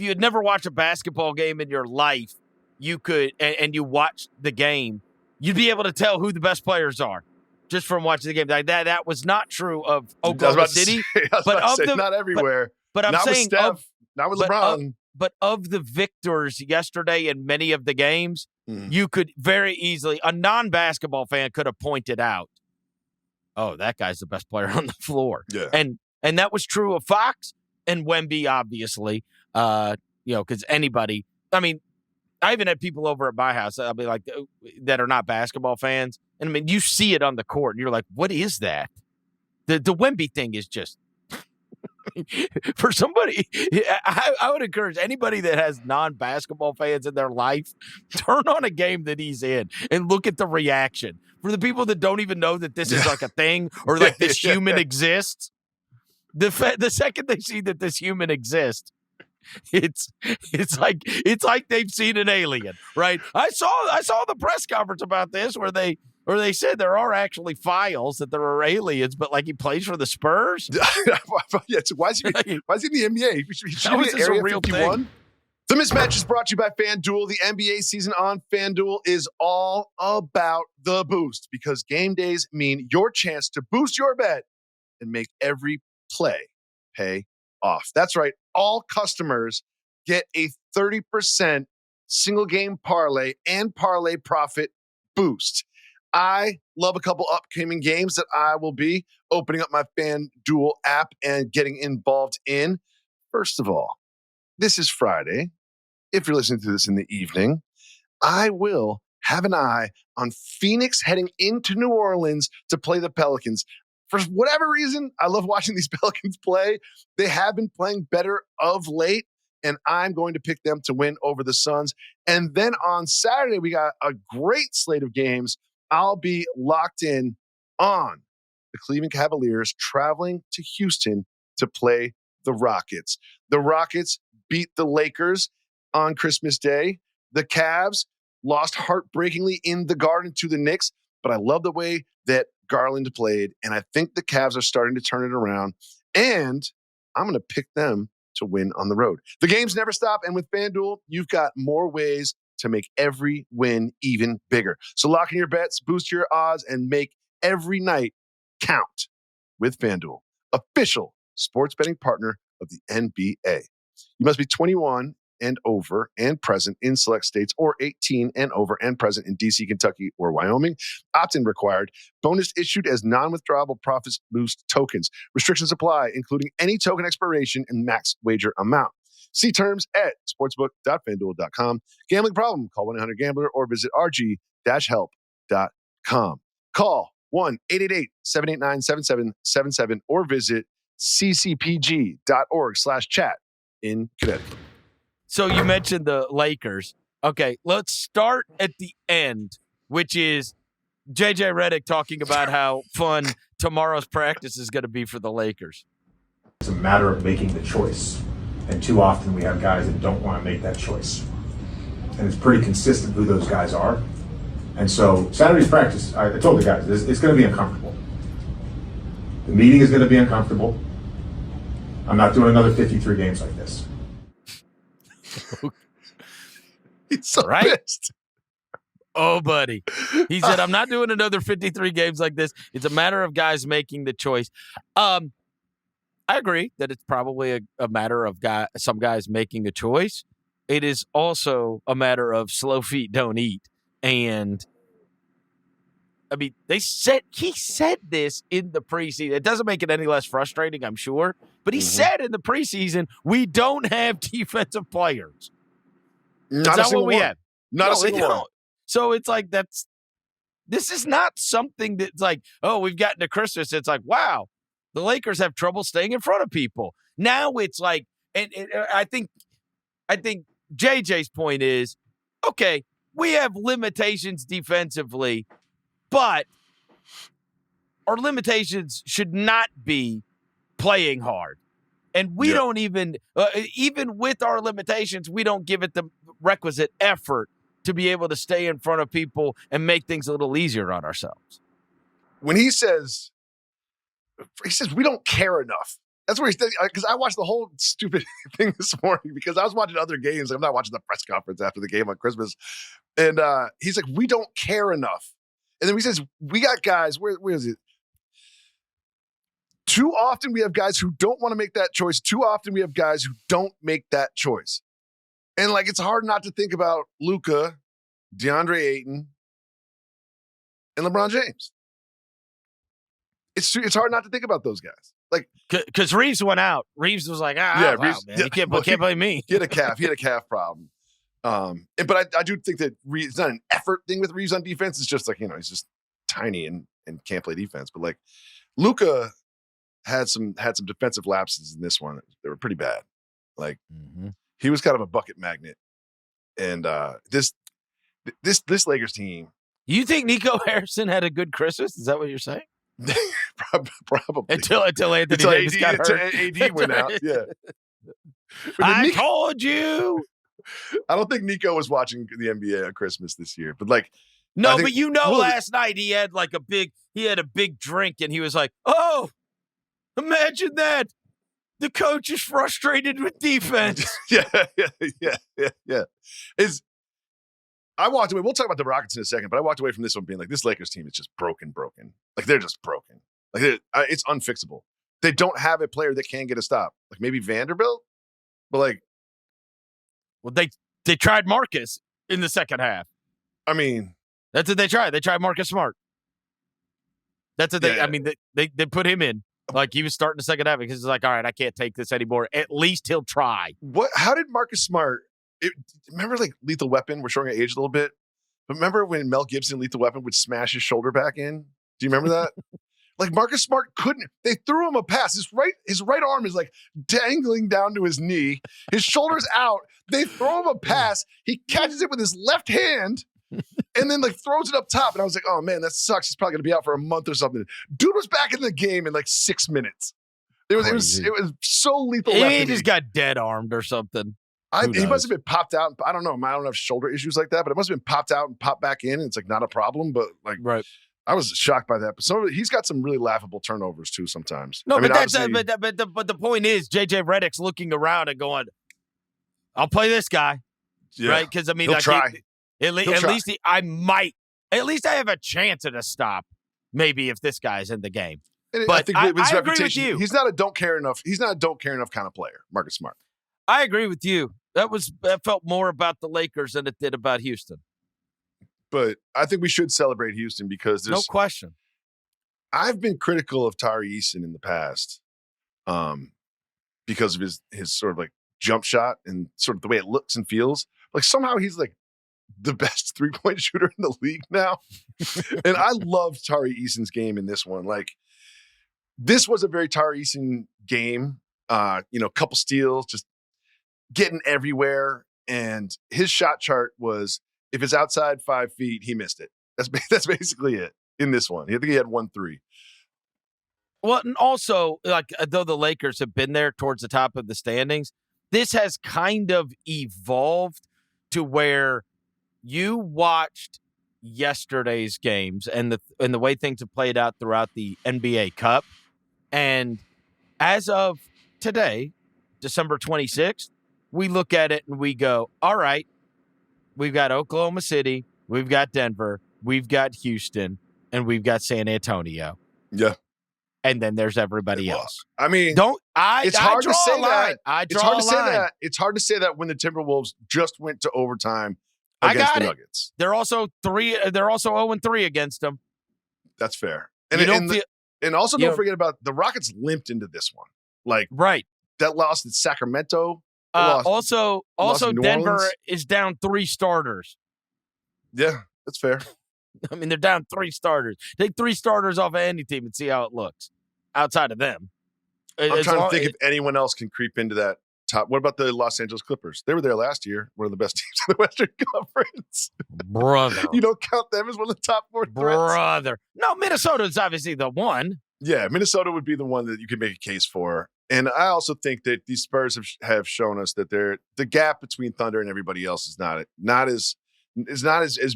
S1: had never watched a basketball game in your life, you could and you watched the game, you'd be able to tell who the best players are just from watching the game. That was not true of Oklahoma City,
S2: not everywhere.
S1: But I'm
S2: not
S1: saying
S2: with Steph, not with LeBron.
S1: But of the victors yesterday in many of the games, you could very easily, a non-basketball fan could have pointed out, oh, that guy's the best player on the floor.
S2: Yeah.
S1: And that was true of Fox and Wemby, obviously, because anybody, I mean, I even had people over at my house, I'll be that are not basketball fans. And I mean, you see it on the court and you're like, what is that? The Wemby thing is just, for somebody, I would encourage anybody that has non-basketball fans in their life, turn on a game that he's in and look at the reaction. For the people that don't even know that this is a thing or this human exists, the second they see that this human exists, it's like they've seen an alien, right? I saw the press conference about this where they said there are actually files that there are aliens, but he plays for the Spurs.
S2: Yeah, so why is he in the NBA? He should
S1: that
S2: be
S1: was
S2: in Area
S1: a real
S2: 51.
S1: thing.
S2: The Mismatch is brought to you by FanDuel. The NBA season on FanDuel is all about the boost, because game days mean your chance to boost your bet and make every play pay off. That's right. All customers get a 30% single game parlay and parlay profit boost. I love a couple upcoming games that I will be opening up my FanDuel app and getting involved in. First of all, this is Friday. If you're listening to this in the evening, I will have an eye on Phoenix heading into New Orleans to play the Pelicans. For whatever reason, I love watching these Pelicans play. They have been playing better of late, and I'm going to pick them to win over the Suns. And then on Saturday, we got a great slate of games. I'll be locked in on the Cleveland Cavaliers traveling to Houston to play the Rockets. The Rockets beat the Lakers on Christmas Day. The Cavs lost heartbreakingly in the Garden to the Knicks, but I love the way that Garland played, and I think the Cavs are starting to turn it around, and I'm going to pick them to win on the road. The games never stop, and with FanDuel, you've got more ways to make every win even bigger. So lock in your bets, boost your odds, and make every night count with FanDuel, official sports betting partner of the NBA. You must be 21 and over and present in select states, or 18 and over and present in D.C., Kentucky, or Wyoming. Opt-in required. Bonus issued as non-withdrawable profits boost tokens. Restrictions apply, including any token expiration and max wager amount. See terms at sportsbook.fanduel.com. Gambling problem? Call 1-800-GAMBLER or visit rg-help.com. Call 1-888-789-7777 or visit ccpg.org/chat in Connecticut.
S1: So you mentioned the Lakers. Okay, let's start at the end, which is JJ Redick talking about how fun tomorrow's practice is going to be for the Lakers.
S6: It's a matter of making the choice. And too often we have guys that don't want to make that choice. And it's pretty consistent who those guys are. And so Saturday's practice, I told the guys, it's going to be uncomfortable. The meeting is going to be uncomfortable. I'm not doing another 53 games like this.
S2: He's so
S1: right?
S2: pissed.
S1: Oh, buddy. He said, I'm not doing another 53 games like this. It's a matter of guys making the choice. I agree that it's probably a matter of some guys making a choice. It is also a matter of slow feet don't eat. And, I mean, he said this in the preseason. It doesn't make it any less frustrating, I'm sure. But he said in the preseason, we don't have defensive players.
S2: Not a single
S1: what we
S2: one.
S1: have.
S2: Not a single one.
S1: So it's like this is not something that's like, oh, we've gotten to Christmas. It's like, wow, the Lakers have trouble staying in front of people. Now it's like, and I think JJ's point is, okay, we have limitations defensively, but our limitations should not be playing hard. And we don't even with our limitations, we don't give it the requisite effort to be able to stay in front of people and make things a little easier on ourselves.
S2: When he says we don't care enough. That's what he said. Because I watched the whole stupid thing this morning because I was watching other games. I'm not watching the press conference after the game on Christmas. And he's like, we don't care enough. And then he says, we got guys, where is it? Too often we have guys who don't want to make that choice. Too often we have guys who don't make that choice. And like, it's hard not to think about Luka, DeAndre Ayton, and LeBron James. It's hard not to think about those guys. Like,
S1: because Reeves went out. Reeves was like, Reeves, man, you can't blame me.
S2: He had a calf problem. But I do think that it's not an effort thing with Reeves on defense. It's just like, he's just tiny and can't play defense. But like, Luka had some defensive lapses in this one. They were pretty bad. Like, he was kind of a bucket magnet. And this Lakers team.
S1: You think Nico Harrison had a good Christmas? Is that what you're saying?
S2: Probably
S1: until Anthony Davis got hurt.
S2: AD went out. Yeah,
S1: I told you.
S2: I don't think Nico was watching the NBA on Christmas this year, but like,
S1: no, but last night he had like a big drink and he was like, "Oh, imagine that! The coach is frustrated with defense."
S2: yeah. I walked away. We'll talk about the Rockets in a second, but I walked away from this one being like, this Lakers team is just broken. Like, they're just broken. Like, it's unfixable. They don't have a player that can get a stop. Like, maybe Vanderbilt, but like,
S1: well, they tried Marcus in the second half.
S2: I mean,
S1: that's what they tried. They tried Marcus Smart. That's what they. Yeah. I mean, they put him in. Like, he was starting the second half because he's like, all right, I can't take this anymore. At least he'll try.
S2: What? How did Marcus Smart? Remember, like, Lethal Weapon? We're showing our age a little bit. But remember when Mel Gibson, Lethal Weapon, would smash his shoulder back in? Do you remember that? Like, Marcus Smart couldn't. They threw him a pass. His right arm is, like, dangling down to his knee. His shoulder's out. They throw him a pass. He catches it with his left hand and then, like, throws it up top. And I was like, oh, man, that sucks. He's probably going to be out for a month or something. Dude was back in the game in, like, 6 minutes. It was so Lethal Weapon.
S1: He just got dead-armed or something.
S2: He must have been popped out. I don't know. I don't have shoulder issues like that, but it must have been popped out and popped back in. And it's like not a problem, but like,
S1: right.
S2: I was shocked by that. But he's got some really laughable turnovers too sometimes.
S1: No, but the point is, JJ Redick's looking around and going, "I'll play this guy," right? Because I mean,
S2: he'll try.
S1: At least I have a chance at a stop. Maybe if this guy's in the game.
S2: And
S1: but
S2: I think with his
S1: I
S2: reputation,
S1: agree with you.
S2: He's not a don't care enough. He's not a don't care enough kind of player, Marcus Smart.
S1: I agree with you. That felt more about the Lakers than it did about Houston.
S2: But I think we should celebrate Houston because there's
S1: no question.
S2: I've been critical of Tari Eason in the past, because of his sort of like jump shot and sort of the way it looks and feels. Like somehow he's like the best 3-point shooter in the league now. And I loved Tari Eason's game in this one. Like, this was a very Tari Eason game. Couple steals, just getting everywhere. And his shot chart was, if it's outside 5 feet, he missed it. That's basically it in this one. I think he had 1 3.
S1: Well, and also, like, though the Lakers have been there towards the top of the standings, this has kind of evolved to where you watched yesterday's games and the way things have played out throughout the NBA Cup. And as of today, December 26th, we look at it and we go, all right, we've got Oklahoma City, we've got Denver, we've got Houston, and we've got San Antonio.
S2: Yeah.
S1: And then there's everybody else.
S2: I mean,
S1: it's hard to say that.
S2: It's hard to say that. It's hard to say that when the Timberwolves just went to overtime against the Nuggets.
S1: They're also 0-3 against them.
S2: That's fair. And also don't forget about the Rockets limped into this one. Like that loss in Sacramento.
S1: Also Denver is down 3 starters.
S2: Yeah, that's fair.
S1: I mean, they're down 3 starters. Take 3 starters off of any team and see how it looks outside of them.
S2: I'm trying to think if anyone else can creep into that top. What about the Los Angeles Clippers? They were there last year. One of the best teams in the Western Conference.
S1: Brother.
S2: You don't count them as one of the top 4 threats?
S1: Brother. No, Minnesota's obviously the one.
S2: Yeah, Minnesota would be the one that you could make a case for. And I also think that these Spurs have shown us that the gap between Thunder and everybody else is not as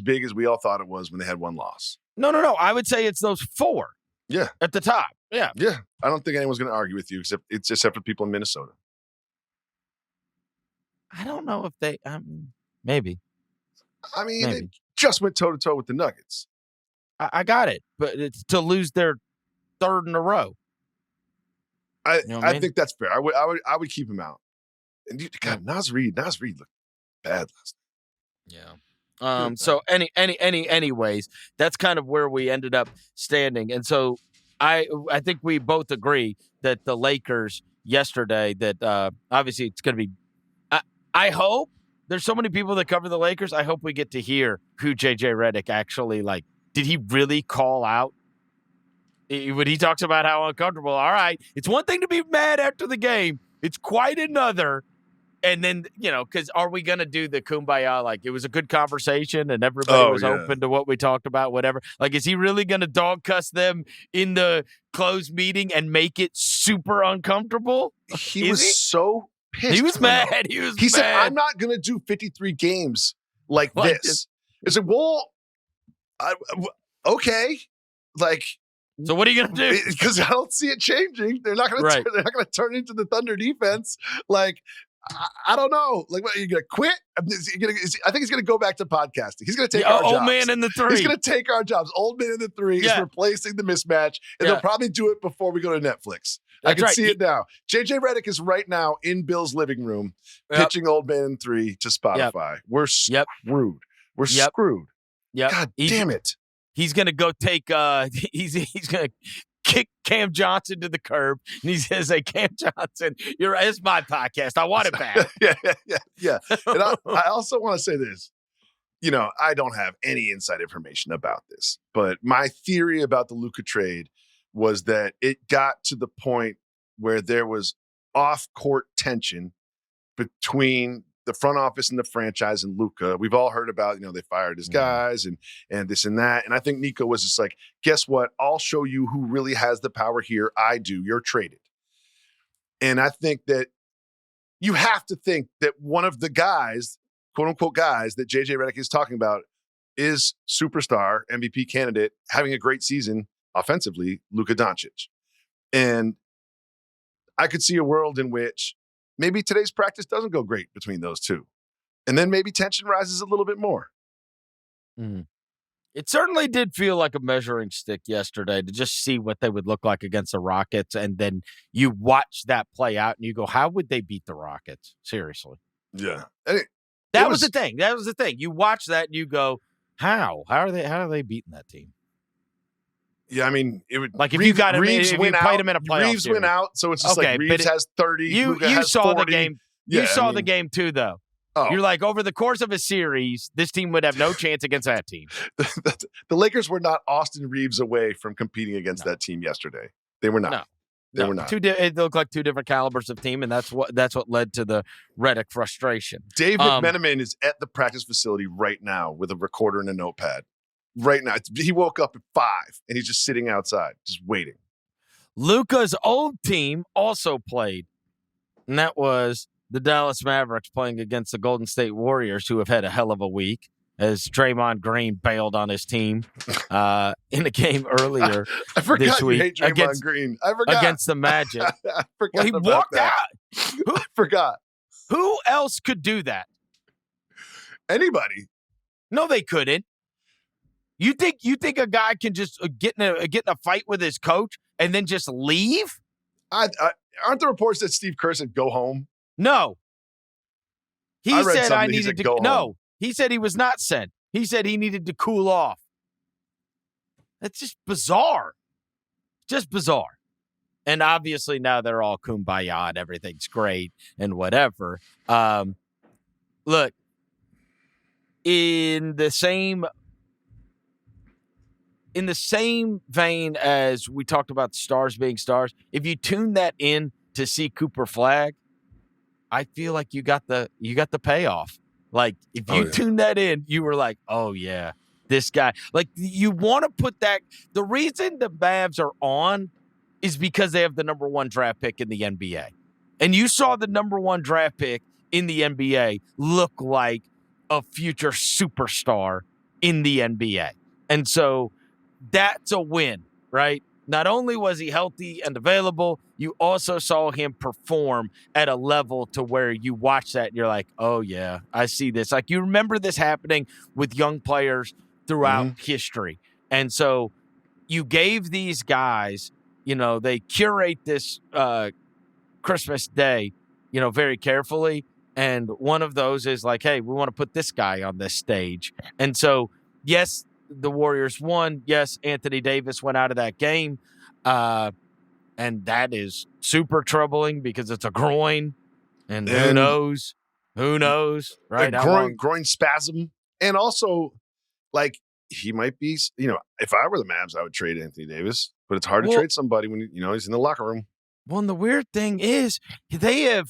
S2: big as we all thought it was when they had one loss.
S1: No. I would say it's those 4.
S2: Yeah.
S1: At the top. Yeah.
S2: Yeah. I don't think anyone's going to argue with you except for people in Minnesota.
S1: I don't know if they maybe.
S2: I mean, they just went toe-to-toe with the Nuggets.
S1: I got it. But it's to lose their 3rd in a row.
S2: I think that's fair. I would keep him out. And Naz Reid looked bad last night.
S1: Yeah. So anyways, that's kind of where we ended up standing. And so I think we both agree that the Lakers yesterday, that obviously it's going to be, I hope there's so many people that cover the Lakers. I hope we get to hear who JJ Redick actually, like, did he really call out? When he talks about how uncomfortable, all right, it's one thing to be mad after the game. It's quite another. And then, because are we going to do the kumbaya? Like, it was a good conversation and everybody was open to what we talked about, whatever. Like, is he really going to dog cuss them in the closed meeting and make it super uncomfortable?
S2: He was so pissed.
S1: He was mad.
S2: He said, I'm not going to do 53 games like this. It's like, well, okay. Like,
S1: so what are you going to do?
S2: Because I don't see it changing. They're not going to turn into the Thunder defense. Like, I don't know. Like, what, are you going to quit? I think he's going to go back to podcasting. He's going to take our jobs.
S1: Old man in the 3.
S2: He's going to take our jobs. Old man in the 3 is replacing the mismatch, and they'll probably do it before we go to Netflix. I can see it now. JJ Redick is right now in Bill's living room pitching Old Man in 3 to Spotify. We're screwed. We're screwed. God damn it.
S1: He's going to go take he's going to kick Cam Johnson to the curb. And he says, hey, Cam Johnson, it's my podcast. I want it back.
S2: Yeah. And I also want to say this. I don't have any inside information about this, but my theory about the Luka trade was that it got to the point where there was off-court tension between the front office and the franchise and Luka. We've all heard about, they fired his guys and this and that. And I think Nico was just like, guess what? I'll show you who really has the power here. I do. You're traded. And I think that you have to think that one of the guys, quote unquote guys, that JJ Redick is talking about is superstar MVP candidate, having a great season offensively, Luka Doncic. And I could see a world in which maybe today's practice doesn't go great between those two. And then maybe tension rises a little bit more.
S1: It certainly did feel like a measuring stick yesterday to just see what they would look like against the Rockets. And then you watch that play out and you go, how would they beat the Rockets? Seriously.
S2: Yeah.
S1: That was the thing. That was the thing. You watch that and you go, how? How are they beating that team?
S2: Yeah, I mean, it would
S1: like if you got
S2: Reeves
S1: if
S2: went
S1: you
S2: out.
S1: played him in a playoff
S2: Reeves
S1: series.
S2: went out, so it's just like Reeves has 30.
S1: You
S2: has
S1: saw
S2: 40.
S1: the game.
S2: Yeah,
S1: you saw the game too, though.
S2: Oh.
S1: You're like, over the course of a series, this team would have no chance against that team.
S2: The Lakers were not Austin Reeves away from competing against that team yesterday. They were not. They were not.
S1: It looked like 2 different calibers of team, and that's what led to the Redick frustration.
S2: Dave McMenamin is at the practice facility right now with a recorder and a notepad. Right now. He woke up at 5, and he's just sitting outside, just waiting.
S1: Luka's old team also played, and that was the Dallas Mavericks playing against the Golden State Warriors, who have had a hell of a week, as Draymond Green bailed on his team in a game earlier
S2: I forgot
S1: this week
S2: you hate Draymond Green. I forgot.
S1: Against the Magic.
S2: I forgot
S1: he walked
S2: that.
S1: out.
S2: I forgot.
S1: Who else could do that?
S2: Anybody.
S1: No, they couldn't. You think a guy can just get in a fight with his coach and then just leave?
S2: Aren't there reports that Steve Kerr said go home?
S1: No. He said I needed to
S2: go home.
S1: No, he said he was not sent. He said he needed to cool off. That's just bizarre. Just bizarre. And obviously now they're all kumbaya and everything's great and whatever. Look, in the same vein as we talked about the stars being stars, if you tune that in to see Cooper Flagg, I feel like you got the payoff. Like if you tune that in, you were like, oh yeah, this guy. Like you want to put that. The reason the Mavs are on is because they have the number 1 draft pick in the NBA. And you saw the number 1 draft pick in the NBA look like a future superstar in the NBA. And so that's a win, right? Not only was he healthy and available, you also saw him perform at a level to where you watch that and you're like, oh yeah, I see this. Like you remember this happening with young players throughout history. And so you gave these guys, they curate this Christmas Day, very carefully. And one of those is like, hey, we want to put this guy on this stage. And so, yes, the Warriors won. Yes, Anthony Davis went out of that game. And that is super troubling because it's a groin. And who knows? Who knows? Right?
S2: Groin spasm. And also, like, he might be, if I were the Mavs, I would trade Anthony Davis. But it's hard to trade somebody when, he's in the locker room.
S1: Well, and the weird thing is they have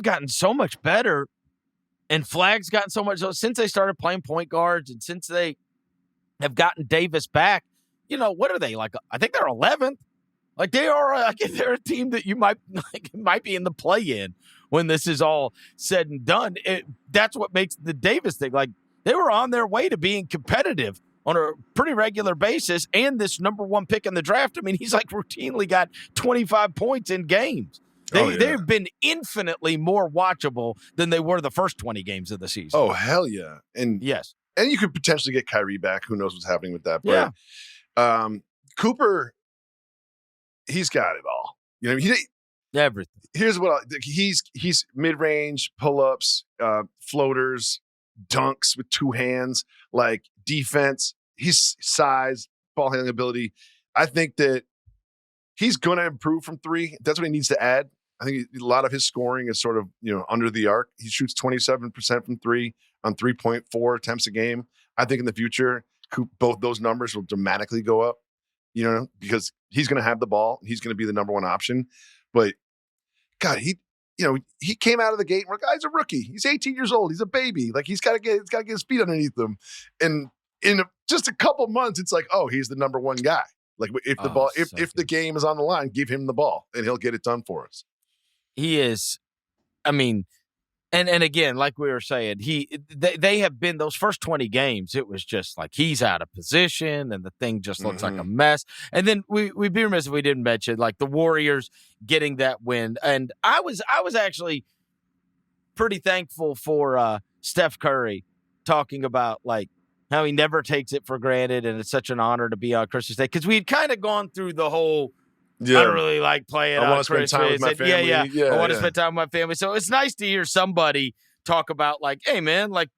S1: gotten so much better, and Flagg's gotten so much. So since they started playing point guards and since they have gotten Davis back, what are they like? I think they're 11th. Like they're a team that you might be in the play-in when this is all said and done. That's what makes the Davis thing. Like they were on their way to being competitive on a pretty regular basis, and this number 1 pick in the draft. I mean, he's like routinely got 25 points in games. They've been infinitely more watchable than they were the first 20 games of the season.
S2: Oh, hell yeah. And
S1: yes.
S2: And you could potentially get Kyrie back. Who knows what's happening with that. But Cooper, he's got it all.
S1: Everything.
S2: Here's what he's mid-range, pull-ups, floaters, dunks with 2 hands, like defense, his size, ball handling ability. I think that he's going to improve from 3. That's what he needs to add. I think a lot of his scoring is sort of, under the arc. He shoots 27% from 3 on 3.4 attempts a game. I think in the future, both those numbers will dramatically go up, because he's going to have the ball. He's going to be the number 1 option. But God, he came out of the gate. We're like, he's a rookie. He's 18 years old. He's a baby. Like he's got to get his feet underneath him. And in just a couple months, it's like, oh, he's the number 1 guy. Like if the ball, if the game is on the line, give him the ball and he'll get it done for us.
S1: He is. I mean, and again, like we were saying, they have been those first 20 games. It was just like he's out of position and the thing just looks like a mess. And then we'd be remiss if we didn't mention like the Warriors getting that win. And I was actually pretty thankful for Steph Curry talking about like how he never takes it for granted and it's such an honor to be on Christmas Day because we had kind of gone through the whole. Yeah. I don't really like playing on Christmas.
S2: I want to spend time with my family.
S1: I want to spend time with my family. So it's nice to hear somebody talk about like, hey, man, like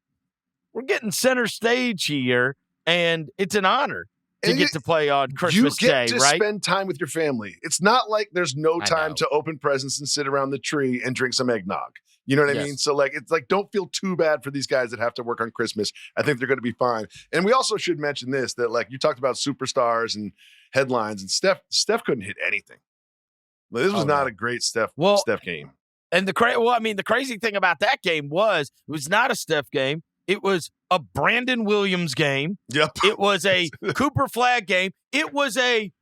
S1: we're getting center stage here, and it's an honor to get to play on Christmas Day, right?
S2: You get to spend time with your family. It's not like there's no time to open presents and sit around the tree and drink some eggnog. You know what I mean? So like, it's like, don't feel too bad for these guys that have to work on Christmas. I think they're going to be fine. And we also should mention this, that like you talked about superstars and headlines, and Steph couldn't hit anything. This was not a great Steph game.
S1: And the crazy thing about that game was it was not a Steph game. It was a Brandon Williams game.
S2: Yep.
S1: It was a Cooper Flagg game. It was a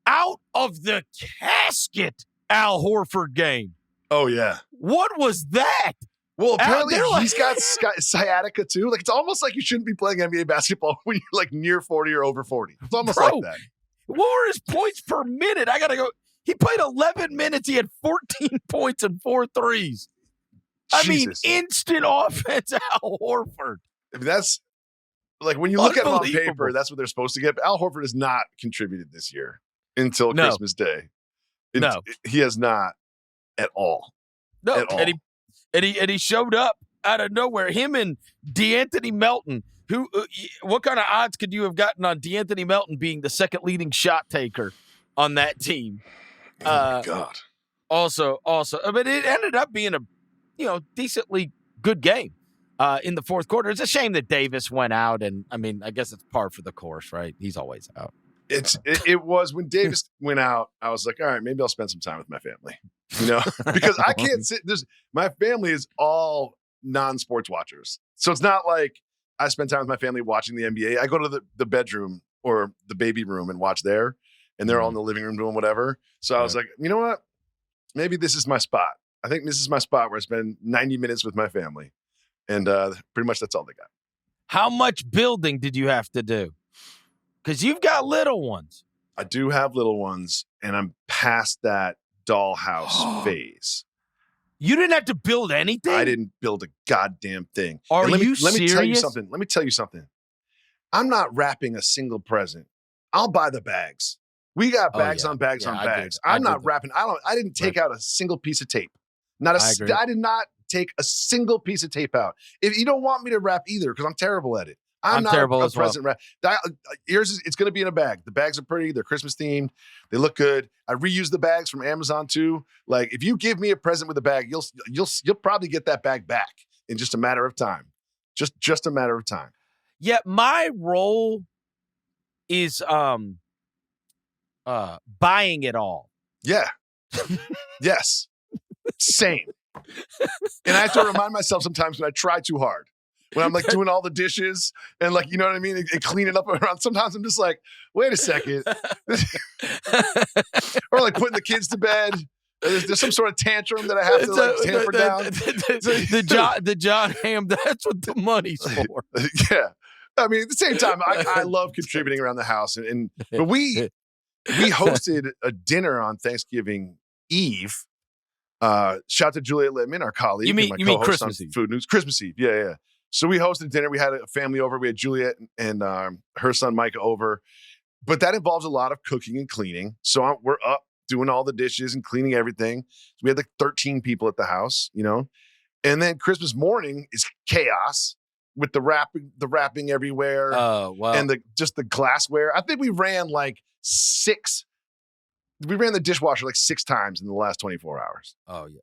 S1: out of the casket Al Horford game.
S2: Oh, yeah.
S1: What was that?
S2: Well, apparently he's got sciatica too. Like, it's almost like you shouldn't be playing NBA basketball when you're like near 40 or over 40. It's almost like that.
S1: What were his points per minute? I got to go. He played 11 minutes. He had 14 points and 4 threes. I mean, instant offense, Al Horford.
S2: I mean, that's like when you look at them on paper, that's what they're supposed to get. But Al Horford has not contributed this year until Christmas Day.
S1: No,
S2: he has not at all.
S1: No,
S2: at all.
S1: And he showed up out of nowhere. Him and DeAnthony Melton. What kind of odds could you have gotten on DeAnthony Melton being the second leading shot taker on that team?
S2: Oh my God.
S1: Also, but it ended up being a decently good game in the fourth quarter. It's a shame that Davis went out, and I mean, I guess it's par for the course, right? He's always out.
S2: It was when Davis went out, I was like, all right, maybe I'll spend some time with my family, because I can't sit. My family is all non-sports watchers, so it's not like I spend time with my family watching the NBA. I go to the bedroom or the baby room and watch there, and they're all in the living room doing whatever. So I was like, you know what? Maybe this is my spot. I think this is my spot where I spend 90 minutes with my family, and pretty much that's all they got.
S1: How much building did you have to do? Because you've got little ones.
S2: I do have little ones, and I'm past that dollhouse phase.
S1: You didn't have to build anything?
S2: I didn't build a goddamn thing.
S1: Are you
S2: serious? Let me tell you something. I'm not wrapping a single present. I'll buy the bags. We got bags on bags on bags. I'm not wrapping. I didn't take out a single piece of tape. I did not take a single piece of tape out. If you don't want me to wrap either, because I'm terrible at it. I'm not terrible a present wrap. It's going to be in a bag. The bags are pretty. They're Christmas themed. They look good. I reuse the bags from Amazon too. Like if you give me a present with a bag, you'll probably get that bag back in just a matter of time. Just a matter of time.
S1: Yeah, my role is buying it all.
S2: Yeah. Yes. Same. And I have to remind myself sometimes when I try too hard. When I'm like doing all the dishes and like, you know what I mean? And cleaning up around. Sometimes I'm just like, wait a second. Or like putting the kids to bed. There's some sort of tantrum that I have to like tamper down.
S1: The John Hamm, that's what the money's for.
S2: Yeah. I mean, at the same time, I love contributing around the house. But we hosted a dinner on Thanksgiving Eve. Shout out to Juliet Littman, our colleague.
S1: You mean Christmas Eve?
S2: Food News. Christmas Eve. Yeah. So we hosted dinner. We had a family over. We had Juliet and her son Micah over. But that involves a lot of cooking and cleaning. So we're up doing all the dishes and cleaning everything. So we had like 13 people at the house, And then Christmas morning is chaos with the wrapping everywhere.
S1: Oh, wow.
S2: And just the glassware. I think we ran like we ran the dishwasher like 6 times in the last 24 hours.
S1: Oh yeah.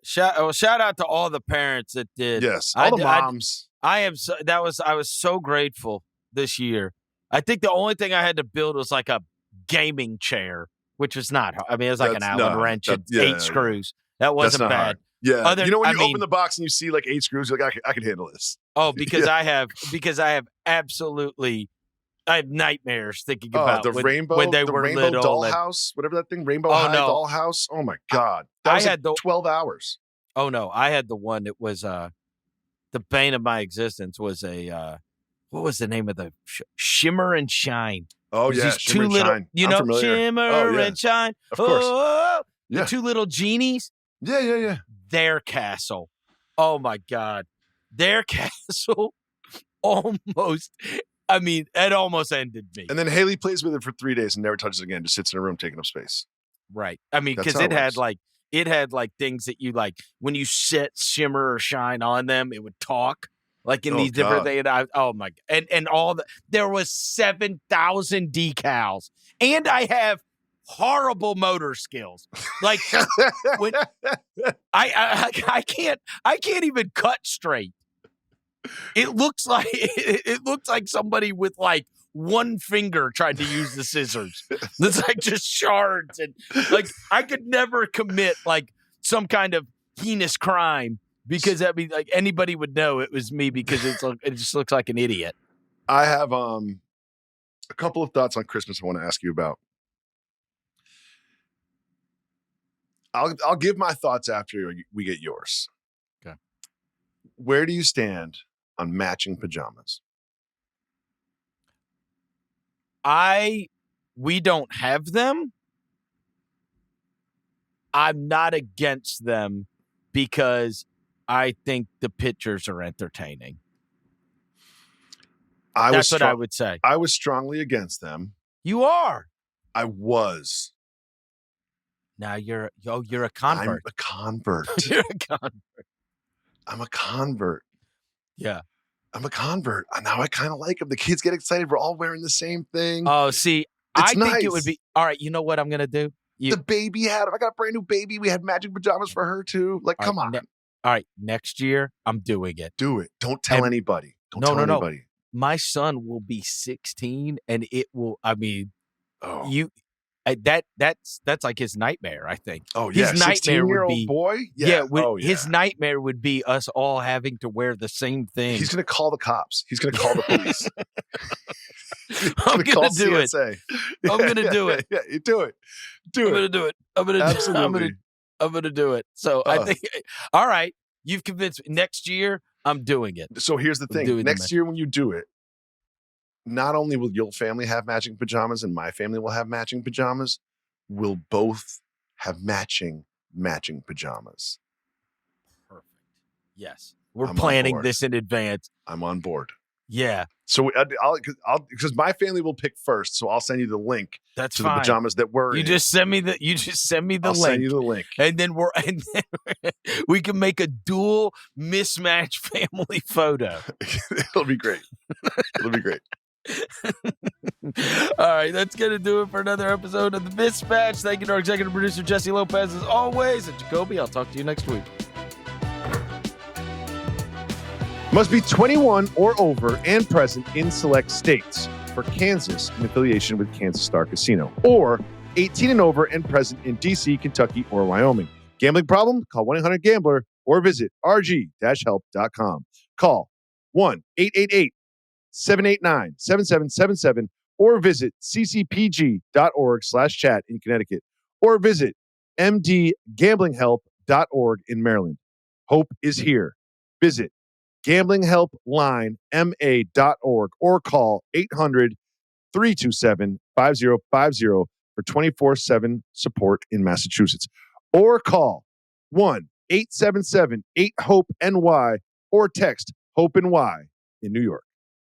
S1: Shout out to all the parents that did.
S2: Yes. All the moms.
S1: I was so grateful this year. I think the only thing I had to build was like a gaming chair, which was not hard. I mean, it was like an Allen wrench and 8 screws. That wasn't bad.
S2: Hard. Yeah. When you open the box and you see like 8 screws, you're like, I can handle this.
S1: Oh, because I have nightmares thinking about
S2: when they were little. Dollhouse, whatever that thing, Rainbow High Dollhouse. Oh my God. That was like 12 hours.
S1: Oh no, I had the one that was the bane of my existence was what was the name of the Shimmer and Shine?
S2: Oh yeah,
S1: Shimmer and Shine. Shimmer and Shine.
S2: Of course.
S1: The 2 little genies.
S2: Yeah.
S1: Their castle. Oh my God. Their castle almost. I mean, it almost ended me.
S2: And then Haley plays with it for 3 days and never touches it again. Just sits in a room taking up space.
S1: Right. I mean, because it had like things that you like when you set Shimmer or Shine on them, it would talk like in these different things. Oh my God. And there was 7,000 decals, and I have horrible motor skills. Like when I can't even cut straight. It looks like somebody with like one finger tried to use the scissors. It's like just shards, and like I could never commit like some kind of heinous crime because I mean like anybody would know it was me because it just looks like an idiot.
S2: I have a couple of thoughts on Christmas I want to ask you about. I'll give my thoughts after we get yours.
S1: Okay.
S2: Where do you stand on matching pajamas?
S1: We don't have them. I'm not against them because I think the pictures are entertaining. That's what I would say.
S2: I was strongly against them.
S1: You are.
S2: I was.
S1: Now you're a convert.
S2: I'm a convert.
S1: You're a convert.
S2: I'm a convert.
S1: Yeah.
S2: I'm a convert. Now I kind of like them. The kids get excited. We're all wearing the same thing.
S1: Oh, see,
S2: It's
S1: I think
S2: nice.
S1: it would be all right. You know what I'm gonna do?
S2: The baby I got a brand new baby. We had matching pajamas for her too. Like, come on.
S1: All right, next year I'm doing it.
S2: Do it. Don't tell anybody. Don't tell anybody.
S1: My son will be 16, and it will. I mean, that's like his nightmare. I think.
S2: Oh yeah,
S1: his nightmare would be
S2: boy. Yeah.
S1: His nightmare would be us all having to wear the same thing.
S2: He's gonna call the cops. He's gonna call the police.
S1: I'm gonna do it. I'm gonna do it.
S2: Yeah, you do it.
S1: I'm gonna do it.
S2: Absolutely.
S1: I'm gonna do it. So I think. All right, you've convinced me. Next year, I'm doing it.
S2: So here's the thing. Next year when you do it, not only will your family have matching pajamas and my family will have matching pajamas, we'll both have matching pajamas.
S1: Perfect. Yes. We're planning this in advance.
S2: I'm on board.
S1: Yeah.
S2: So because my family will pick first, so I'll send you the link
S1: to
S2: the pajamas that we're in.
S1: Just send me the link.
S2: I'll send you the link.
S1: And then we can make a dual mismatch family photo.
S2: It'll be great. It'll be great.
S1: All right, that's going to do it for another episode of The Mismatch. Thank you to our executive producer, Jesse Lopez, as always. And Jacoby, I'll talk to you next week.
S2: Must be 21 or over and present in select states. For Kansas, in affiliation with Kansas Star Casino. Or 18 and over and present in D.C., Kentucky, or Wyoming. Gambling problem? Call 1-800-GAMBLER or visit rg-help.com. Call 1-888-789-7777 or visit ccpg.org/chat in Connecticut or visit mdgamblinghelp.org in Maryland. Hope is here. Visit gamblinghelplinema.org or call 800-327-5050 for 24/7 support in Massachusetts. Or call 1-877-8-HOPE-NY or text HOPE-NY in New York.